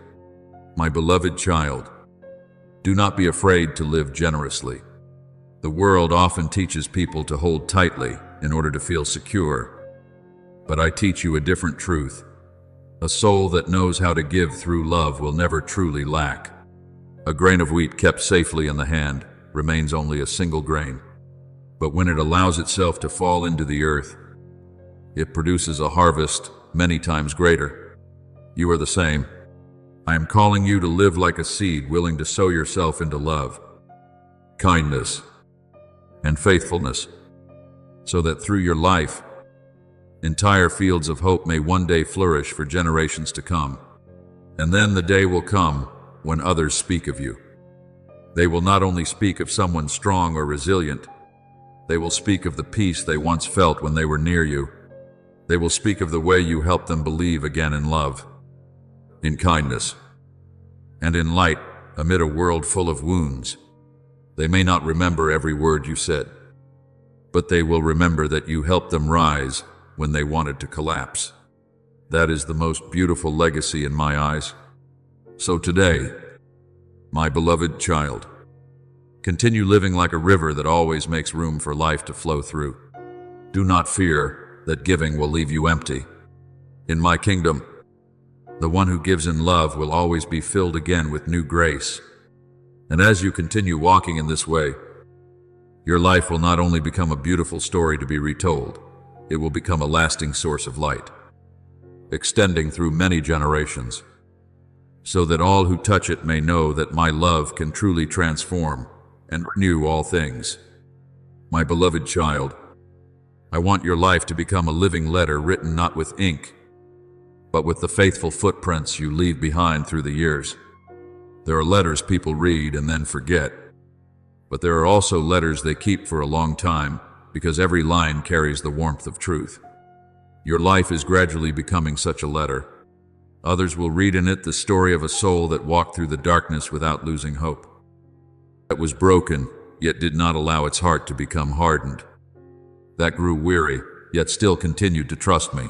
My beloved child, do not be afraid to live generously. The world often teaches people to hold tightly in order to feel secure. But I teach you a different truth. A soul that knows how to give through love will never truly lack. A grain of wheat kept safely in the hand remains only a single grain. But when it allows itself to fall into the earth, it produces a harvest many times greater. You are the same. I am calling you to live like a seed, willing to sow yourself into love, kindness, and faithfulness, so that through your life, entire fields of hope may one day flourish for generations to come. And then the day will come when others speak of you. They will not only speak of someone strong or resilient, they will speak of the peace they once felt when they were near you. They will speak of the way you helped them believe again in love, in kindness, and in light amid a world full of wounds. They may not remember every word you said, but they will remember that you helped them rise when they wanted to collapse. That is the most beautiful legacy in my eyes. So today, my beloved child, continue living like a river that always makes room for life to flow through. Do not fear that giving will leave you empty. In my kingdom, the one who gives in love will always be filled again with new grace. And as you continue walking in this way, your life will not only become a beautiful story to be retold, it will become a lasting source of light, extending through many generations, so that all who touch it may know that my love can truly transform and renew all things. My beloved child, I want your life to become a living letter written not with ink, but with the faithful footprints you leave behind through the years. There are letters people read and then forget, but there are also letters they keep for a long time, because every line carries the warmth of truth. Your life is gradually becoming such a letter. Others will read in it the story of a soul that walked through the darkness without losing hope, that was broken, yet did not allow its heart to become hardened, that grew weary, yet still continued to trust me.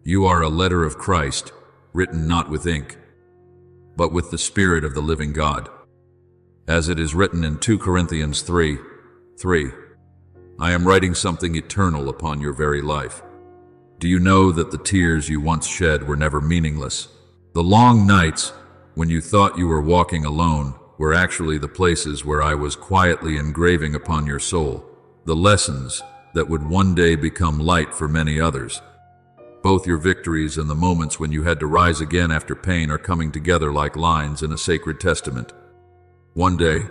You are a letter of Christ, written not with ink, but with the Spirit of the living God. As it is written in 2 Corinthians 3:3, I am writing something eternal upon your very life. Do you know that the tears you once shed were never meaningless? The long nights when you thought you were walking alone were actually the places where I was quietly engraving upon your soul the lessons that would one day become light for many others. Both your victories and the moments when you had to rise again after pain are coming together like lines in a sacred testament. One day,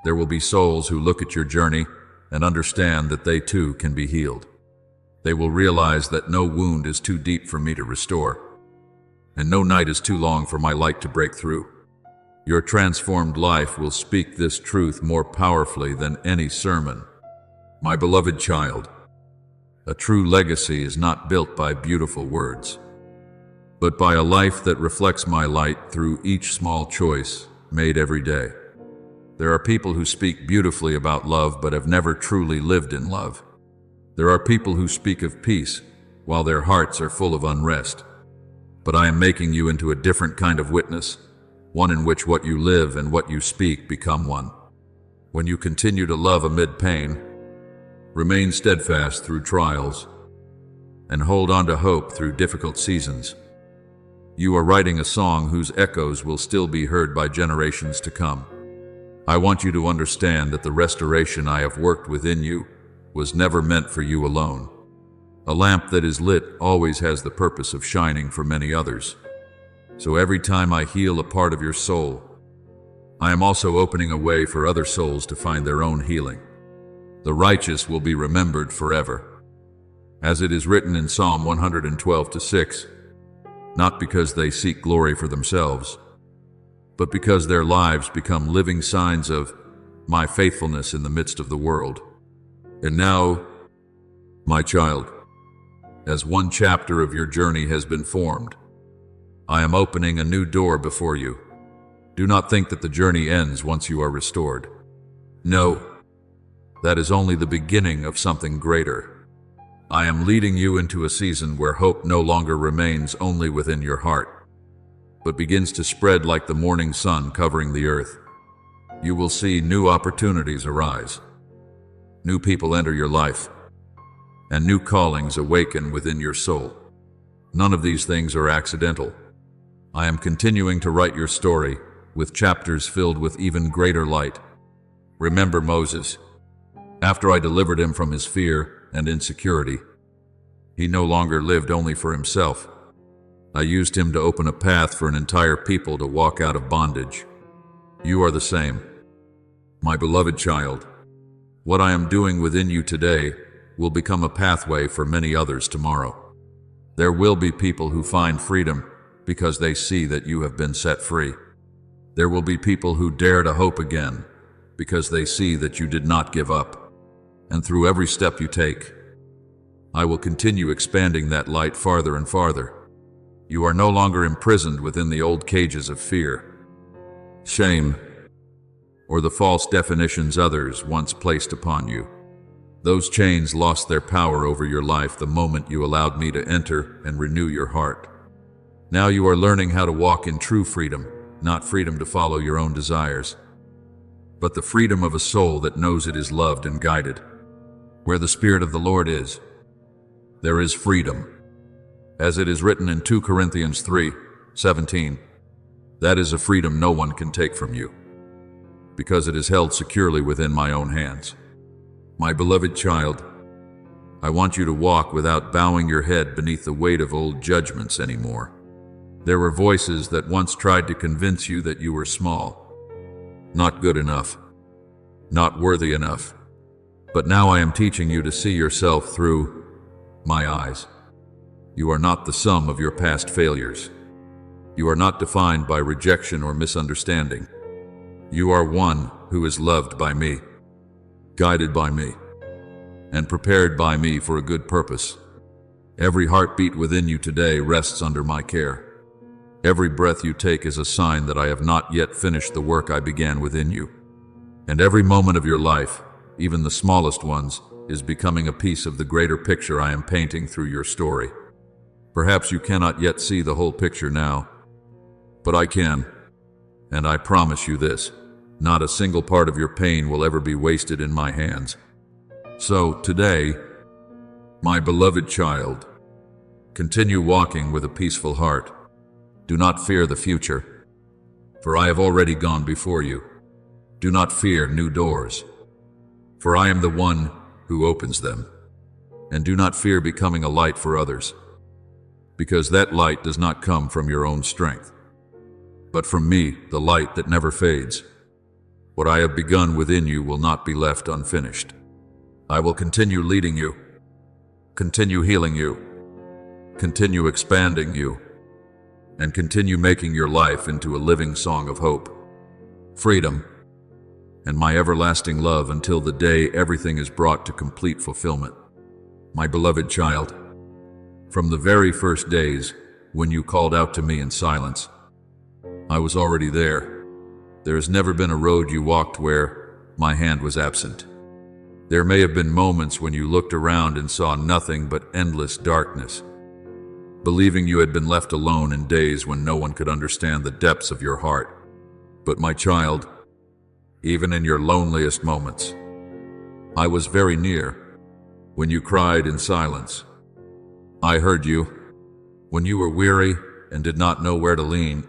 there will be souls who look at your journey and understand that they too can be healed. They will realize that no wound is too deep for me to restore, and no night is too long for my light to break through. Your transformed life will speak this truth more powerfully than any sermon. My beloved child, a true legacy is not built by beautiful words, but by a life that reflects my light through each small choice made every day. There are people who speak beautifully about love but have never truly lived in love. There are people who speak of peace while their hearts are full of unrest. But I am making you into a different kind of witness, one in which what you live and what you speak become one. When you continue to love amid pain, remain steadfast through trials, and hold on to hope through difficult seasons, you are writing a song whose echoes will still be heard by generations to come. I want you to understand that the restoration I have worked within you was never meant for you alone. A lamp that is lit always has the purpose of shining for many others. So every time I heal a part of your soul, I am also opening a way for other souls to find their own healing. The righteous will be remembered forever. As it is written in Psalm 112:6, not because they seek glory for themselves, but because their lives become living signs of my faithfulness in the midst of the world. And now, my child, as one chapter of your journey has been formed, I am opening a new door before you. Do not think that the journey ends once you are restored. No, that is only the beginning of something greater. I am leading you into a season where hope no longer remains only within your heart, but begins to spread like the morning sun covering the earth. You will see new opportunities arise. New people enter your life, and new callings awaken within your soul. None of these things are accidental. I am continuing to write your story with chapters filled with even greater light. Remember Moses. After I delivered him from his fear and insecurity, he no longer lived only for himself. I used him to open a path for an entire people to walk out of bondage. You are the same. My beloved child, what I am doing within you today will become a pathway for many others tomorrow. There will be people who find freedom because they see that you have been set free. There will be people who dare to hope again because they see that you did not give up. And through every step you take, I will continue expanding that light farther and farther. You are no longer imprisoned within the old cages of fear, shame, or the false definitions others once placed upon you. Those chains lost their power over your life the moment you allowed me to enter and renew your heart. Now you are learning how to walk in true freedom, not freedom to follow your own desires, but the freedom of a soul that knows it is loved and guided. Where the Spirit of the Lord is, there is freedom. As it is written in 2 Corinthians 3:17, that is a freedom no one can take from you, because it is held securely within my own hands. My beloved child, I want you to walk without bowing your head beneath the weight of old judgments anymore. There were voices that once tried to convince you that you were small, not good enough, not worthy enough. But now I am teaching you to see yourself through my eyes. You are not the sum of your past failures. You are not defined by rejection or misunderstanding. You are one who is loved by me, guided by me, and prepared by me for a good purpose. Every heartbeat within you today rests under my care. Every breath you take is a sign that I have not yet finished the work I began within you. And every moment of your life, even the smallest ones, is becoming a piece of the greater picture I am painting through your story. Perhaps you cannot yet see the whole picture now, but I can, and I promise you this, not a single part of your pain will ever be wasted in my hands. So today, my beloved child, continue walking with a peaceful heart. Do not fear the future, for I have already gone before you. Do not fear new doors, for I am the one who opens them. And do not fear becoming a light for others, because that light does not come from your own strength, but from me, the light that never fades. What I have begun within you will not be left unfinished. I will continue leading you, continue healing you, continue expanding you, and continue making your life into a living song of hope, freedom, and my everlasting love until the day everything is brought to complete fulfillment. My beloved child, from the very first days when you called out to me in silence, I was already there. There has never been a road you walked where my hand was absent. There may have been moments when you looked around and saw nothing but endless darkness, believing you had been left alone in days when no one could understand the depths of your heart. But my child, even in your loneliest moments, I was very near. When you cried in silence, I heard you. When you were weary and did not know where to lean,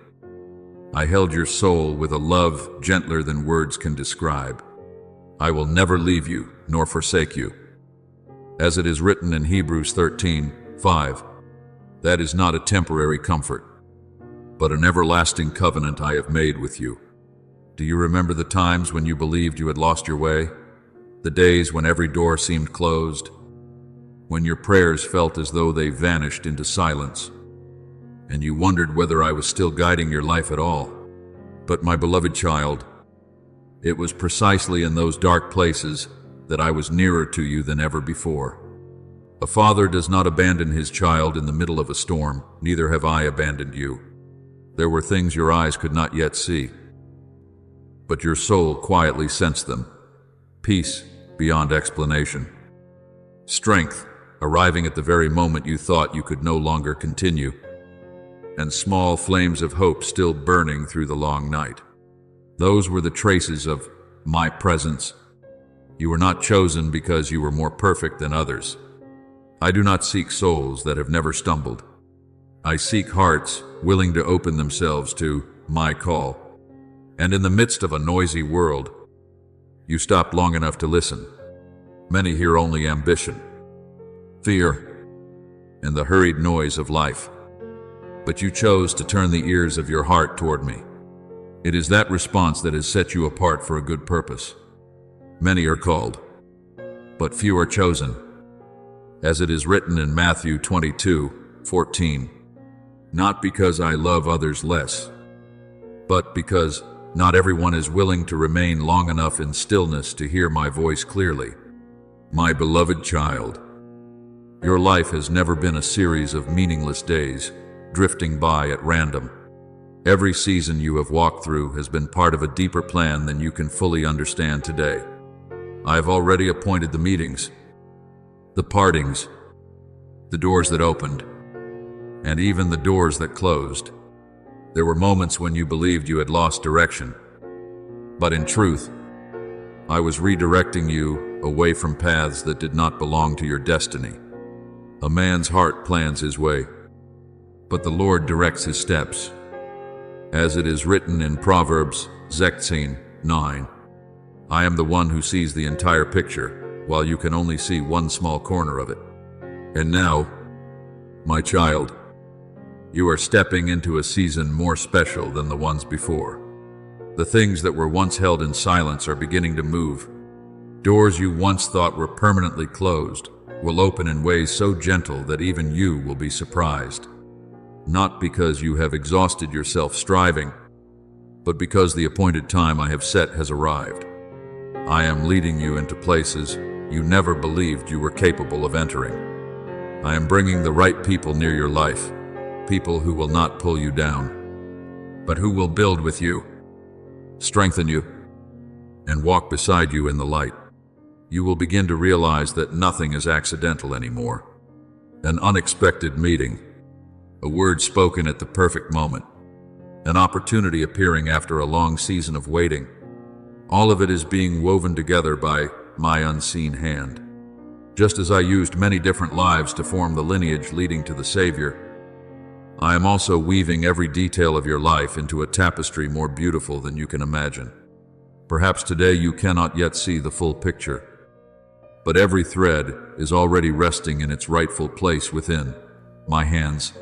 I held your soul with a love gentler than words can describe. I will never leave you nor forsake you. As it is written in Hebrews 13:5, that is not a temporary comfort, but an everlasting covenant I have made with you. Do you remember the times when you believed you had lost your way? The days when every door seemed closed? When your prayers felt as though they vanished into silence, and you wondered whether I was still guiding your life at all? But my beloved child, it was precisely in those dark places that I was nearer to you than ever before. A father does not abandon his child in the middle of a storm, neither have I abandoned you. There were things your eyes could not yet see, but your soul quietly sensed them. Peace beyond explanation. Strength arriving at the very moment you thought you could no longer continue, and small flames of hope still burning through the long night. Those were the traces of my presence. You were not chosen because you were more perfect than others. I do not seek souls that have never stumbled. I seek hearts willing to open themselves to my call. And in the midst of a noisy world, you stopped long enough to listen. Many hear only ambition, fear, and the hurried noise of life. But you chose to turn the ears of your heart toward me. It is that response that has set you apart for a good purpose. Many are called, but few are chosen. As it is written in Matthew 22:14, not because I love others less, but because not everyone is willing to remain long enough in stillness to hear my voice clearly. My beloved child, your life has never been a series of meaningless days, drifting by at random. Every season you have walked through has been part of a deeper plan than you can fully understand today. I have already appointed the meetings, the partings, the doors that opened, and even the doors that closed. There were moments when you believed you had lost direction, but in truth, I was redirecting you away from paths that did not belong to your destiny. A man's heart plans his way, but the Lord directs his steps. As it is written in Proverbs 16:9, I am the one who sees the entire picture, while you can only see one small corner of it. And now, my child, you are stepping into a season more special than the ones before. The things that were once held in silence are beginning to move. Doors you once thought were permanently closed will open in ways so gentle that even you will be surprised. Not because you have exhausted yourself striving, but because the appointed time I have set has arrived. I am leading you into places you never believed you were capable of entering. I am bringing the right people near your life, people who will not pull you down, but who will build with you, strengthen you, and walk beside you in the light. You will begin to realize that nothing is accidental anymore. An unexpected meeting, a word spoken at the perfect moment, an opportunity appearing after a long season of waiting. All of it is being woven together by my unseen hand. Just as I used many different lives to form the lineage leading to the Savior, I am also weaving every detail of your life into a tapestry more beautiful than you can imagine. Perhaps today you cannot yet see the full picture, but every thread is already resting in its rightful place within my hands.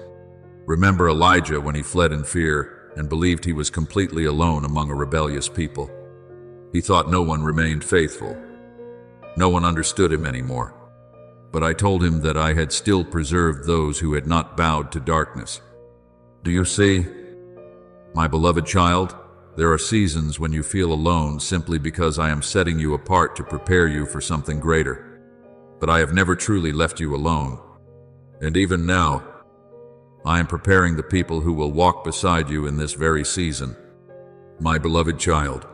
Remember Elijah when he fled in fear and believed he was completely alone among a rebellious people. He thought no one remained faithful. No one understood him anymore. But I told him that I had still preserved those who had not bowed to darkness. Do you see? My beloved child, there are seasons when you feel alone simply because I am setting you apart to prepare you for something greater. But I have never truly left you alone. And even now, I am preparing the people who will walk beside you in this very season. My beloved child,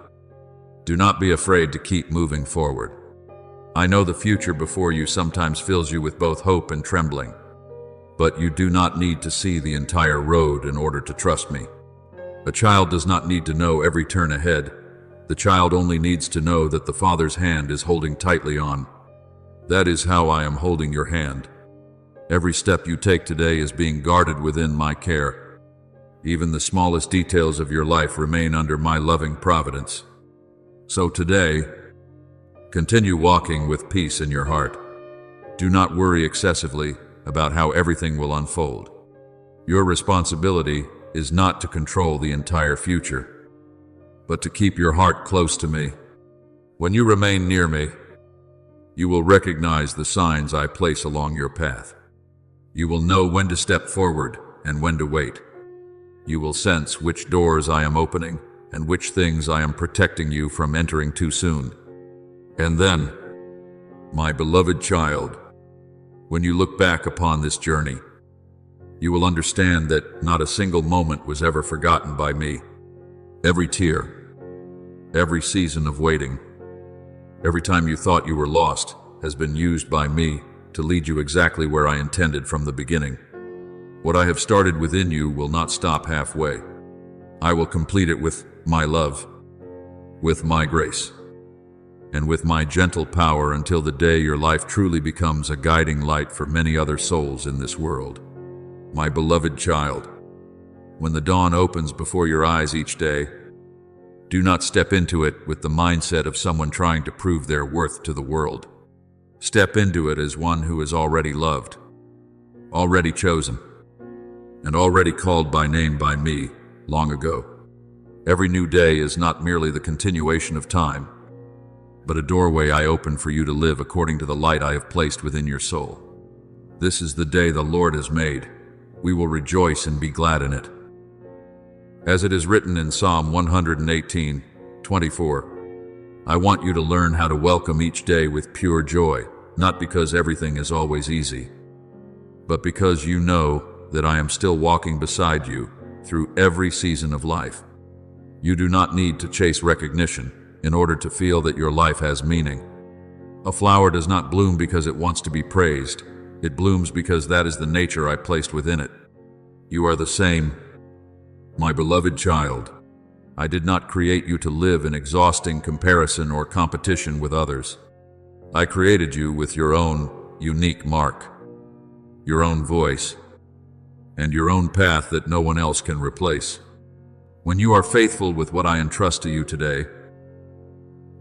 do not be afraid to keep moving forward. I know the future before you sometimes fills you with both hope and trembling, but you do not need to see the entire road in order to trust me. A child does not need to know every turn ahead. The child only needs to know that the Father's hand is holding tightly on. That is how I am holding your hand. Every step you take today is being guarded within my care. Even the smallest details of your life remain under my loving providence. So today, continue walking with peace in your heart. Do not worry excessively about how everything will unfold. Your responsibility is not to control the entire future, but to keep your heart close to me. When you remain near me, you will recognize the signs I place along your path. You will know when to step forward and when to wait. You will sense which doors I am opening and which things I am protecting you from entering too soon. And then, my beloved child, when you look back upon this journey, you will understand that not a single moment was ever forgotten by me. Every tear, every season of waiting, every time you thought you were lost has been used by me to lead you exactly where I intended from the beginning. What I have started within you will not stop halfway. I will complete it with my love, with my grace, and with my gentle power until the day your life truly becomes a guiding light for many other souls in this world. My beloved child, when the dawn opens before your eyes each day, do not step into it with the mindset of someone trying to prove their worth to the world. Step into it as one who is already loved, already chosen, and already called by name by me long ago. Every new day is not merely the continuation of time, but a doorway I open for you to live according to the light I have placed within your soul. This is the day the Lord has made. We will rejoice and be glad in it. As it is written in Psalm 118:24, I want you to learn how to welcome each day with pure joy, not because everything is always easy, but because you know that I am still walking beside you through every season of life. You do not need to chase recognition in order to feel that your life has meaning. A flower does not bloom because it wants to be praised. It blooms because that is the nature I placed within it. You are the same, my beloved child. I did not create you to live in exhausting comparison or competition with others. I created you with your own unique mark, your own voice, and your own path that no one else can replace. When you are faithful with what I entrust to you today,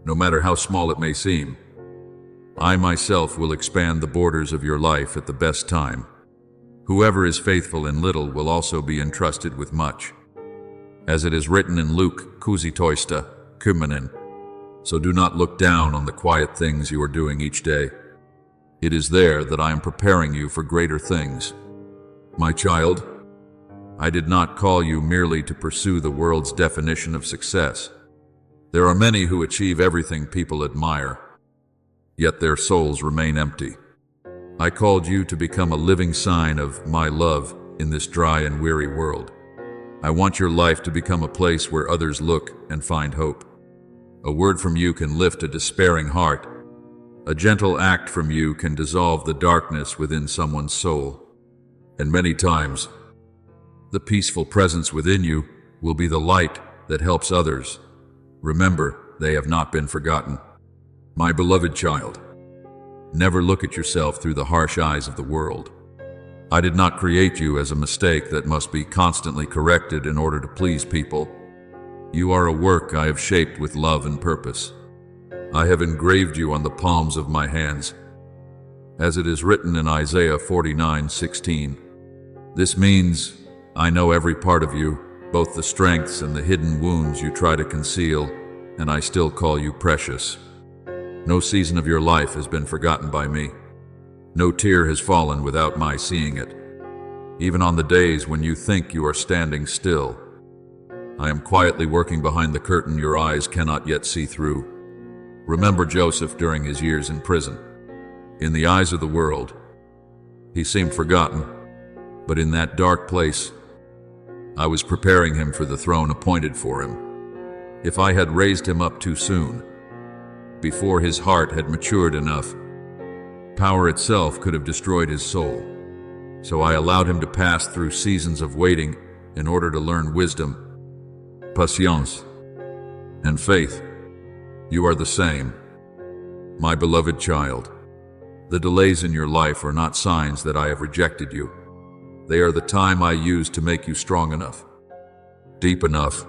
no matter how small it may seem, I myself will expand the borders of your life at the best time. Whoever is faithful in little will also be entrusted with much. As it is written in Luke 16:10, so do not look down on the quiet things you are doing each day. It is there that I am preparing you for greater things. My child, I did not call you merely to pursue the world's definition of success. There are many who achieve everything people admire, yet their souls remain empty. I called you to become a living sign of my love in this dry and weary world. I want your life to become a place where others look and find hope. A word from you can lift a despairing heart. A gentle act from you can dissolve the darkness within someone's soul. And many times, the peaceful presence within you will be the light that helps others. Remember, they have not been forgotten. My beloved child, never look at yourself through the harsh eyes of the world. I did not create you as a mistake that must be constantly corrected in order to please people. You are a work I have shaped with love and purpose. I have engraved you on the palms of my hands. As it is written in Isaiah 49:16, this means I know every part of you, both the strengths and the hidden wounds you try to conceal, and I still call you precious. No season of your life has been forgotten by me. No tear has fallen without my seeing it. Even on the days when you think you are standing still, I am quietly working behind the curtain your eyes cannot yet see through. Remember Joseph during his years in prison. In the eyes of the world, he seemed forgotten, but in that dark place, I was preparing him for the throne appointed for him. If I had raised him up too soon, before his heart had matured enough, power itself could have destroyed his soul. So I allowed him to pass through seasons of waiting in order to learn wisdom, patience, and faith. You are the same, my beloved child. The delays in your life are not signs that I have rejected you. They are the time I use to make you strong enough, deep enough,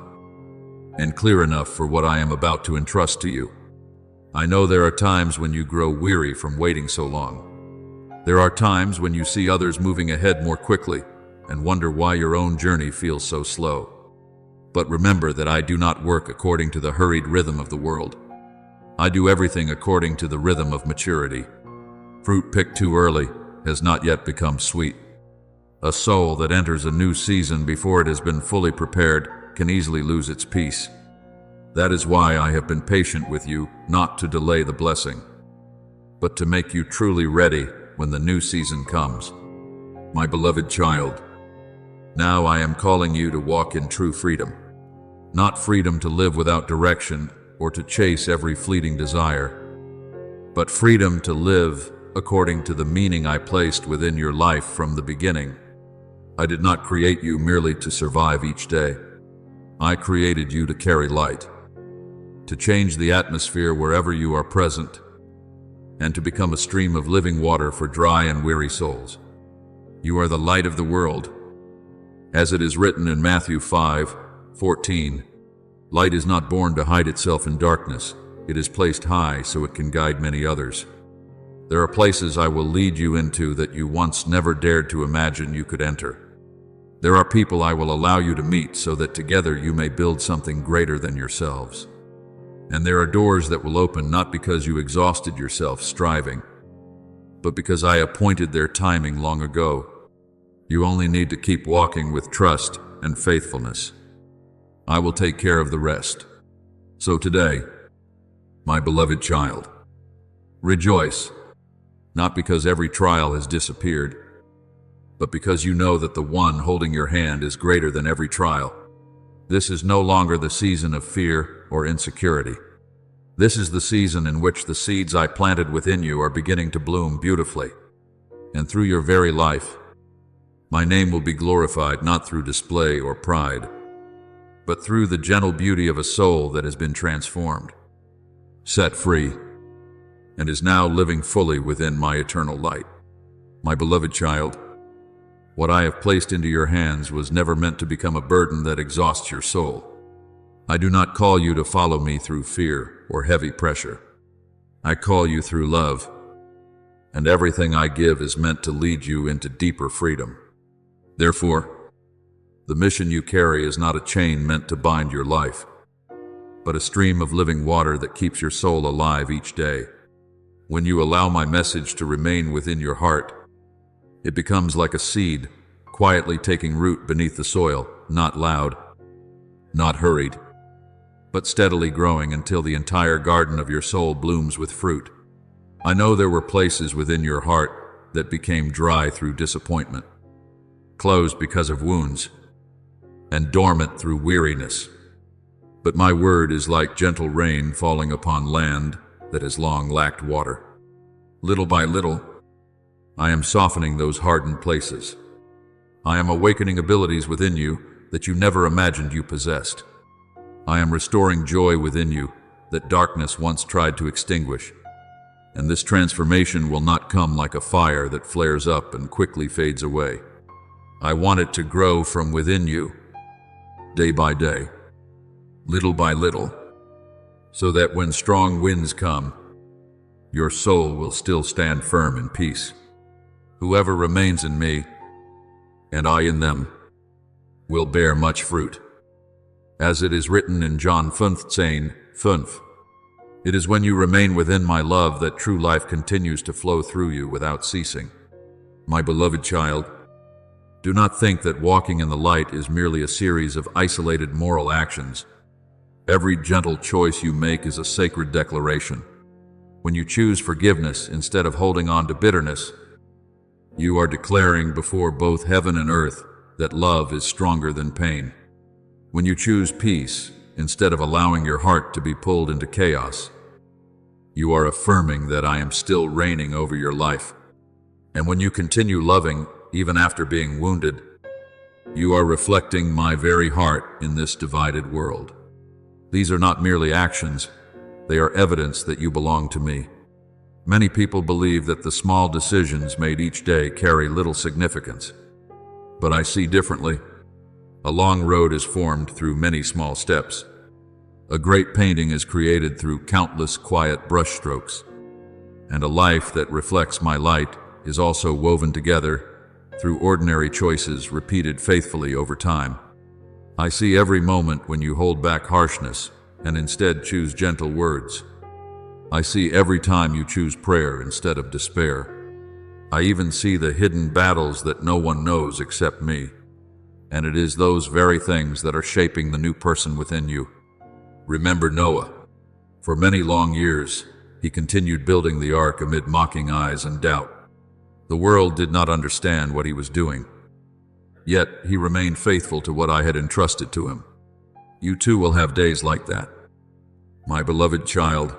and clear enough for what I am about to entrust to you. I know there are times when you grow weary from waiting so long. There are times when you see others moving ahead more quickly and wonder why your own journey feels so slow. But remember that I do not work according to the hurried rhythm of the world. I do everything according to the rhythm of maturity. Fruit picked too early has not yet become sweet. A soul that enters a new season before it has been fully prepared can easily lose its peace. That is why I have been patient with you, not to delay the blessing, but to make you truly ready when the new season comes. My beloved child, now I am calling you to walk in true freedom. Not freedom to live without direction or to chase every fleeting desire, but freedom to live according to the meaning I placed within your life from the beginning. I did not create you merely to survive each day. I created you to carry light, to change the atmosphere wherever you are present, and to become a stream of living water for dry and weary souls. You are the light of the world. As it is written in Matthew 5:14, light is not born to hide itself in darkness. It is placed high so it can guide many others. There are places I will lead you into that you once never dared to imagine you could enter. There are people I will allow you to meet so that together you may build something greater than yourselves. And there are doors that will open not because you exhausted yourself striving, but because I appointed their timing long ago. You only need to keep walking with trust and faithfulness. I will take care of the rest. So today, my beloved child, rejoice, not because every trial has disappeared, but because you know that the one holding your hand is greater than every trial. This is no longer the season of fear or insecurity. This is the season in which the seeds I planted within you are beginning to bloom beautifully. And through your very life, my name will be glorified not through display or pride, but through the gentle beauty of a soul that has been transformed, set free, and is now living fully within my eternal light. My beloved child, what I have placed into your hands was never meant to become a burden that exhausts your soul. I do not call you to follow me through fear or heavy pressure. I call you through love, and everything I give is meant to lead you into deeper freedom. Therefore, the mission you carry is not a chain meant to bind your life, but a stream of living water that keeps your soul alive each day. When you allow my message to remain within your heart, it becomes like a seed, quietly taking root beneath the soil, not loud, not hurried, but steadily growing until the entire garden of your soul blooms with fruit. I know there were places within your heart that became dry through disappointment, closed because of wounds, and dormant through weariness. But my word is like gentle rain falling upon land that has long lacked water. Little by little, I am softening those hardened places. I am awakening abilities within you that you never imagined you possessed. I am restoring joy within you that darkness once tried to extinguish. And this transformation will not come like a fire that flares up and quickly fades away. I want it to grow from within you, day by day, little by little, so that when strong winds come, your soul will still stand firm in peace. Whoever remains in me, and I in them, will bear much fruit. As it is written in John 15:5, it is when you remain within my love that true life continues to flow through you without ceasing. My beloved child, do not think that walking in the light is merely a series of isolated moral actions. Every gentle choice you make is a sacred declaration. When you choose forgiveness instead of holding on to bitterness, you are declaring before both heaven and earth that love is stronger than pain. When you choose peace instead of allowing your heart to be pulled into chaos, you are affirming that I am still reigning over your life. And when you continue loving, even after being wounded, you are reflecting my very heart in this divided world. These are not merely actions, they are evidence that you belong to me. Many people believe that the small decisions made each day carry little significance. But I see differently. A long road is formed through many small steps. A great painting is created through countless quiet brushstrokes. And a life that reflects my light is also woven together through ordinary choices repeated faithfully over time. I see every moment when you hold back harshness and instead choose gentle words. I see every time you choose prayer instead of despair. I even see the hidden battles that no one knows except me. And it is those very things that are shaping the new person within you. Remember Noah. For many long years, he continued building the ark amid mocking eyes and doubt. The world did not understand what he was doing. Yet he remained faithful to what I had entrusted to him. You too will have days like that. My beloved child,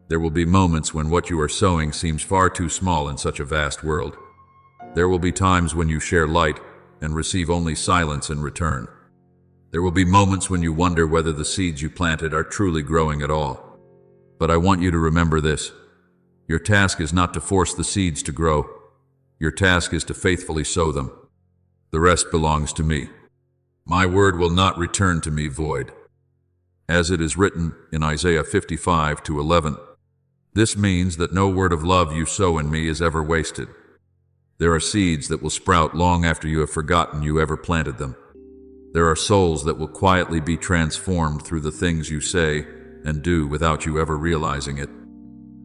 there will be moments when what you are sowing seems far too small in such a vast world. There will be times when you share light and receive only silence in return. There will be moments when you wonder whether the seeds you planted are truly growing at all. But I want you to remember this. Your task is not to force the seeds to grow. Your task is to faithfully sow them. The rest belongs to me. My word will not return to me void. As it is written in Isaiah 55:11, this means that no word of love you sow in me is ever wasted. There are seeds that will sprout long after you have forgotten you ever planted them. There are souls that will quietly be transformed through the things you say and do without you ever realizing it.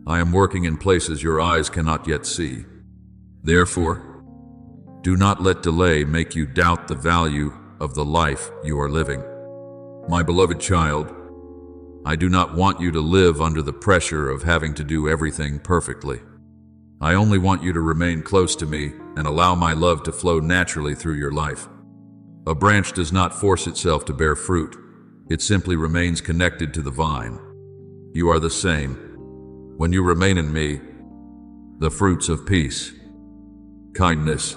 I am working in places your eyes cannot yet see. Therefore, do not let delay make you doubt the value of the life you are living. My beloved child, I do not want you to live under the pressure of having to do everything perfectly. I only want you to remain close to me and allow my love to flow naturally through your life. A branch does not force itself to bear fruit. It simply remains connected to the vine. You are the same. When you remain in me, the fruits of peace, kindness,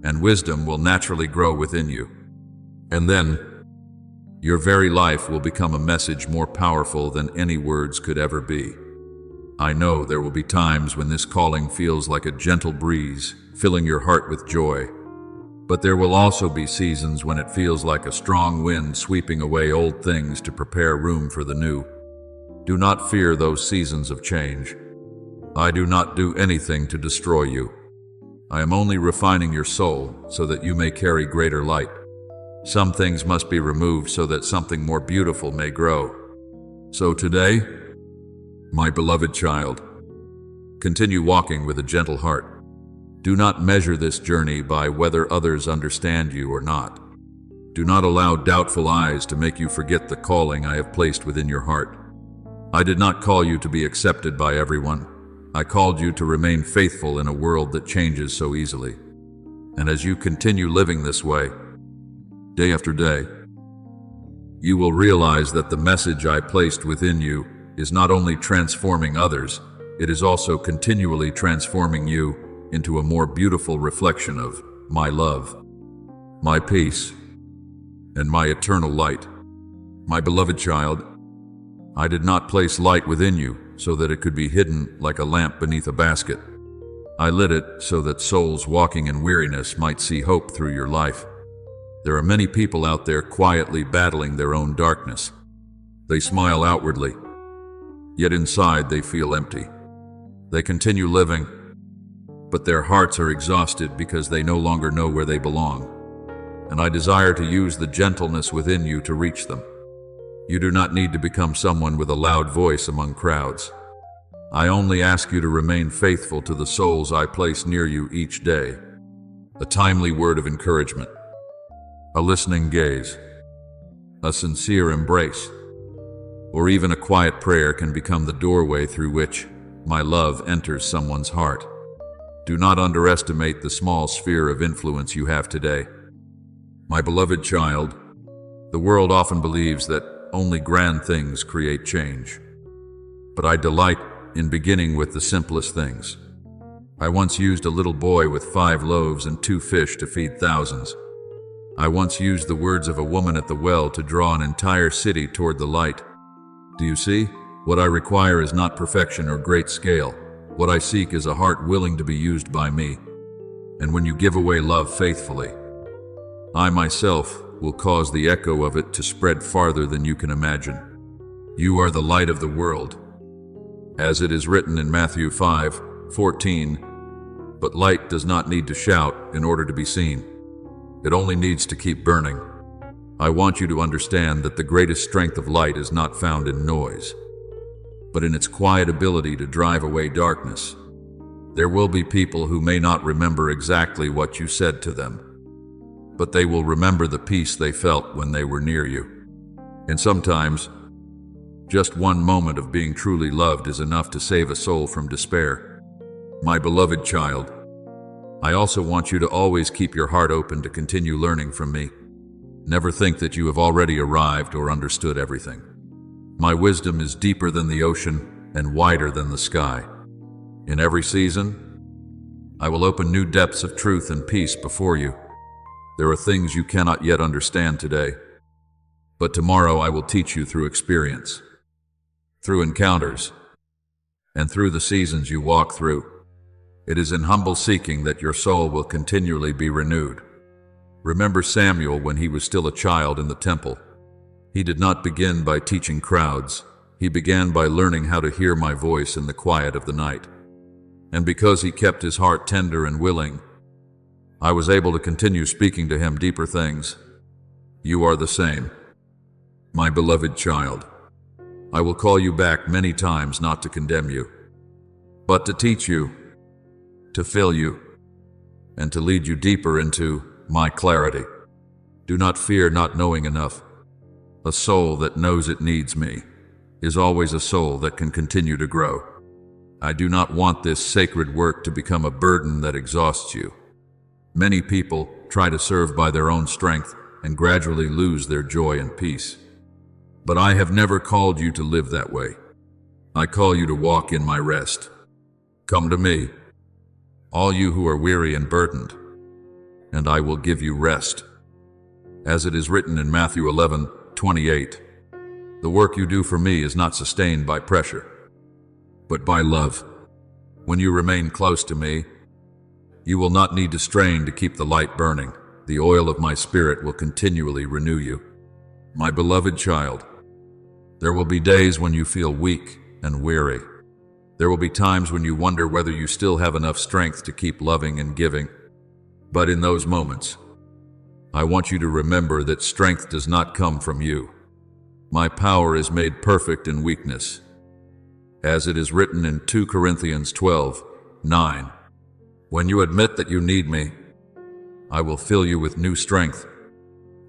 and wisdom will naturally grow within you. And then, your very life will become a message more powerful than any words could ever be. I know there will be times when this calling feels like a gentle breeze, filling your heart with joy. But there will also be seasons when it feels like a strong wind sweeping away old things to prepare room for the new. Do not fear those seasons of change. I do not do anything to destroy you. I am only refining your soul so that you may carry greater light. Some things must be removed so that something more beautiful may grow. So today, my beloved child, continue walking with a gentle heart. Do not measure this journey by whether others understand you or not. Do not allow doubtful eyes to make you forget the calling I have placed within your heart. I did not call you to be accepted by everyone. I called you to remain faithful in a world that changes so easily. And as you continue living this way, day after day, you will realize that the message I placed within you is not only transforming others, it is also continually transforming you into a more beautiful reflection of my love, my peace, and my eternal light. My beloved child, I did not place light within you so that it could be hidden like a lamp beneath a basket. I lit it so that souls walking in weariness might see hope through your life. There are many people out there quietly battling their own darkness. They smile outwardly, yet inside they feel empty. They continue living, but their hearts are exhausted because they no longer know where they belong. and I desire to use the gentleness within you to reach them. You do not need to become someone with a loud voice among crowds. I only ask you to remain faithful to the souls I place near you each day. A timely word of encouragement, a listening gaze, a sincere embrace, or even a quiet prayer can become the doorway through which my love enters someone's heart. Do not underestimate the small sphere of influence you have today. My beloved child, the world often believes that only grand things create change. But I delight in beginning with the simplest things. I once used a little boy with 5 loaves and 2 fish to feed thousands. I once used the words of a woman at the well to draw an entire city toward the light. Do you see? What I require is not perfection or great scale. What I seek is a heart willing to be used by me. And when you give away love faithfully, I myself will cause the echo of it to spread farther than you can imagine. You are the light of the world. As it is written in Matthew 5:14, but light does not need to shout in order to be seen. It only needs to keep burning. I want you to understand that the greatest strength of light is not found in noise, but in its quiet ability to drive away darkness. There will be people who may not remember exactly what you said to them, but they will remember the peace they felt when they were near you. And sometimes, just one moment of being truly loved is enough to save a soul from despair. My beloved child, I also want you to always keep your heart open to continue learning from me. Never think that you have already arrived or understood everything. My wisdom is deeper than the ocean and wider than the sky. In every season, I will open new depths of truth and peace before you. There are things you cannot yet understand today, but tomorrow I will teach you through experience, through encounters, and through the seasons you walk through. It is in humble seeking that your soul will continually be renewed. Remember Samuel when he was still a child in the temple. He did not begin by teaching crowds. He began by learning how to hear my voice in the quiet of the night. And because he kept his heart tender and willing, I was able to continue speaking to him deeper things. You are the same, my beloved child. I will call you back many times not to condemn you, but to teach you, to fill you, and to lead you deeper into my clarity. Do not fear not knowing enough. A soul that knows it needs me is always a soul that can continue to grow. I do not want this sacred work to become a burden that exhausts you. Many people try to serve by their own strength and gradually lose their joy and peace. But I have never called you to live that way. I call you to walk in my rest. Come to me, all you who are weary and burdened, and I will give you rest. As it is written in Matthew 11:28, the work you do for me is not sustained by pressure, but by love. When you remain close to me, you will not need to strain to keep the light burning. The oil of my spirit will continually renew you. My beloved child, there will be days when you feel weak and weary. There will be times when you wonder whether you still have enough strength to keep loving and giving. But in those moments, I want you to remember that strength does not come from you. My power is made perfect in weakness. As it is written in 2 Corinthians 12:9, when you admit that you need me, I will fill you with new strength.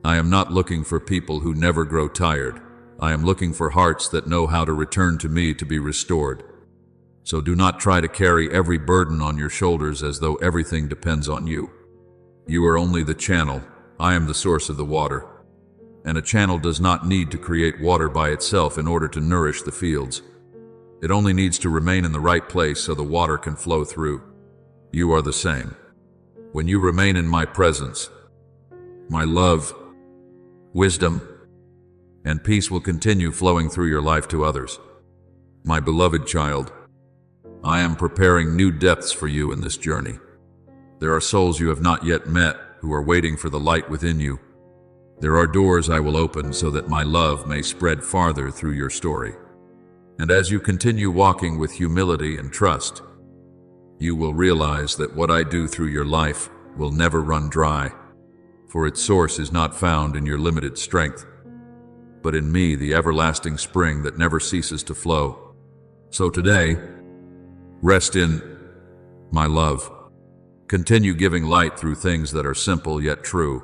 I am not looking for people who never grow tired. I am looking for hearts that know how to return to me to be restored. So do not try to carry every burden on your shoulders as though everything depends on you. You are only the channel. I am the source of the water. And a channel does not need to create water by itself in order to nourish the fields. It only needs to remain in the right place so the water can flow through. You are the same. When you remain in my presence, my love, wisdom, and peace will continue flowing through your life to others. My beloved child, I am preparing new depths for you in this journey. There are souls you have not yet met who are waiting for the light within you. There are doors I will open so that my love may spread farther through your story. And as you continue walking with humility and trust, you will realize that what I do through your life will never run dry. for its source is not found in your limited strength, but in me, the everlasting spring that never ceases to flow. So today, rest in my love. Continue giving light through things that are simple yet true.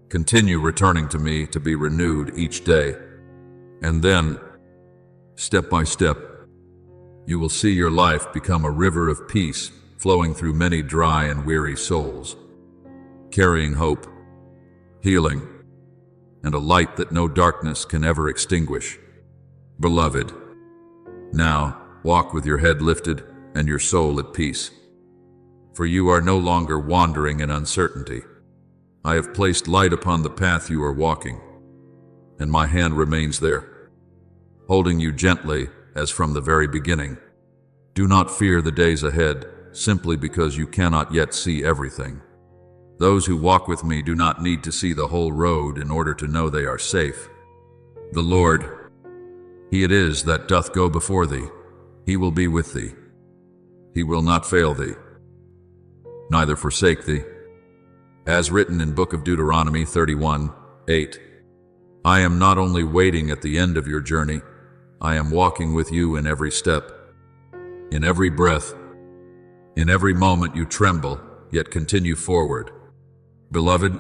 Continue returning to me to be renewed each day. And then, step by step, you will see your life become a river of peace flowing through many dry and weary souls, carrying hope, healing, and a light that no darkness can ever extinguish. Beloved, now walk with your head lifted and your soul at peace. For you are no longer wandering in uncertainty. I have placed light upon the path you are walking, and my hand remains there, holding you gently as from the very beginning. Do not fear the days ahead, simply because you cannot yet see everything. Those who walk with me do not need to see the whole road in order to know they are safe. The Lord, He it is that doth go before thee. He will be with thee. He will not fail thee, neither forsake thee. As written in Book of Deuteronomy 31:8, I am not only waiting at the end of your journey, I am walking with you in every step, in every breath, in every moment you tremble, yet continue forward. Beloved,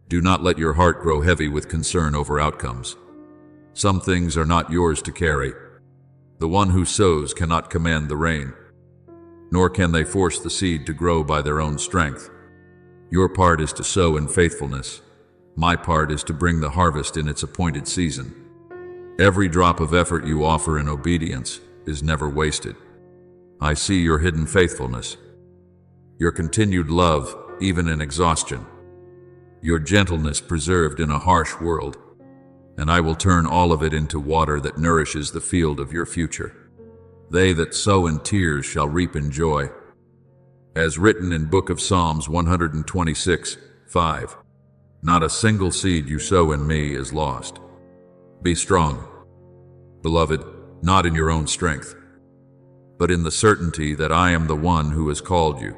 do not let your heart grow heavy with concern over outcomes. Some things are not yours to carry. The one who sows cannot command the rain, nor can they force the seed to grow by their own strength. Your part is to sow in faithfulness. My part is to bring the harvest in its appointed season. Every drop of effort you offer in obedience is never wasted. I see your hidden faithfulness, your continued love even in exhaustion, your gentleness preserved in a harsh world, and I will turn all of it into water that nourishes the field of your future. They that sow in tears shall reap in joy. As written in Book of Psalms 126:5, not a single seed you sow in me is lost. Be strong, beloved, not in your own strength, but in the certainty that I am the one who has called you.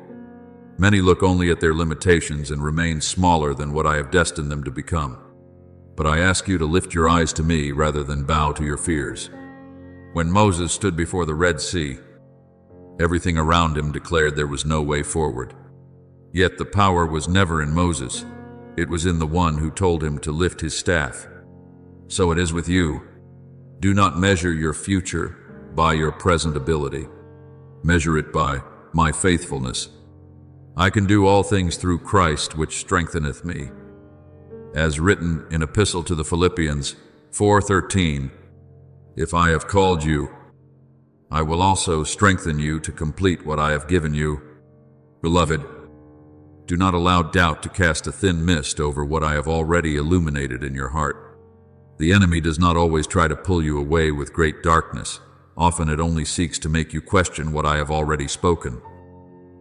Many look only at their limitations and remain smaller than what I have destined them to become. But I ask you to lift your eyes to me rather than bow to your fears. When Moses stood before the Red Sea, everything around him declared there was no way forward. Yet the power was never in Moses. It was in the one who told him to lift his staff. So it is with you. Do not measure your future by your present ability. Measure it by my faithfulness. I can do all things through Christ, which strengtheneth me. As written in Epistle to the Philippians 4:13, if I have called you, I will also strengthen you to complete what I have given you. Beloved, do not allow doubt to cast a thin mist over what I have already illuminated in your heart. The enemy does not always try to pull you away with great darkness. Often it only seeks to make you question what I have already spoken.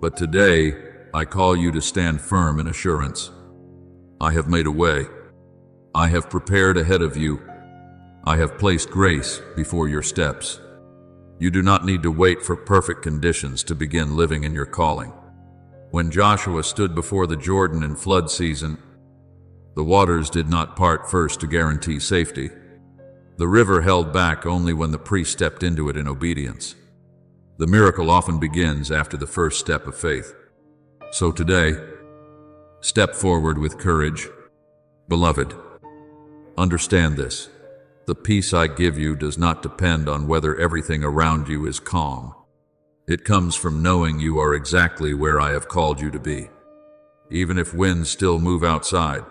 But today, I call you to stand firm in assurance. I have made a way. I have prepared ahead of you. I have placed grace before your steps. You do not need to wait for perfect conditions to begin living in your calling. When Joshua stood before the Jordan in flood season, the waters did not part first to guarantee safety. The river held back only when the priest stepped into it in obedience. The miracle often begins after the first step of faith. So today, step forward with courage. Beloved, understand this. The peace I give you does not depend on whether everything around you is calm. It comes from knowing you are exactly where I have called you to be, even if winds still move outside.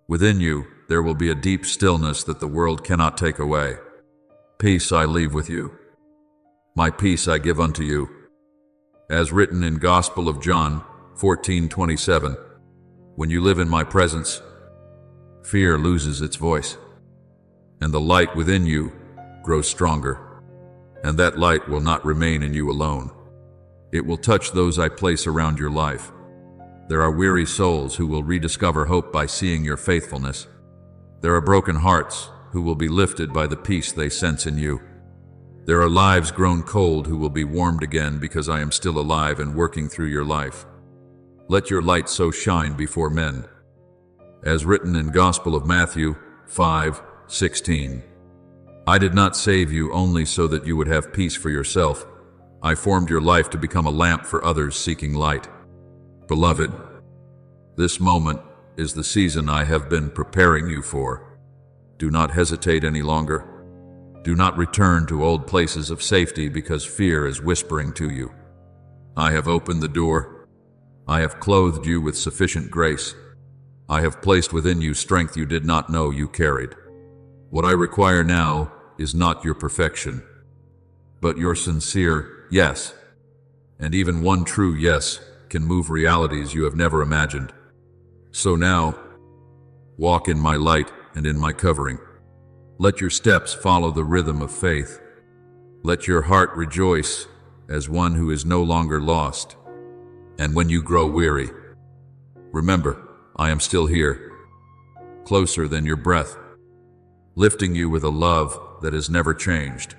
Within you, there will be a deep stillness that the world cannot take away. Peace I leave with you. My peace I give unto you. As written in Gospel of John 14:27, when you live in my presence, fear loses its voice, and the light within you grows stronger. And that light will not remain in you alone. It will touch those I place around your life. There are weary souls who will rediscover hope by seeing your faithfulness. There are broken hearts who will be lifted by the peace they sense in you. There are lives grown cold who will be warmed again because I am still alive and working through your life. Let your light so shine before men As written in Gospel of Matthew 5:16. I did not save you only so that you would have peace for yourself. I formed your life to become a lamp for others seeking light. Beloved, this moment is the season I have been preparing you for. Do not hesitate any longer. Do not return to old places of safety because fear is whispering to you. I have opened the door. I have clothed you with sufficient grace. I have placed within you strength you did not know you carried. What I require now is not your perfection, but your sincere yes. And even one true yes can move realities you have never imagined. So now, walk in my light and in my covering. Let your steps follow the rhythm of faith. Let your heart rejoice as one who is no longer lost. And when you grow weary, remember, I am still here, closer than your breath, lifting you with a love that has never changed.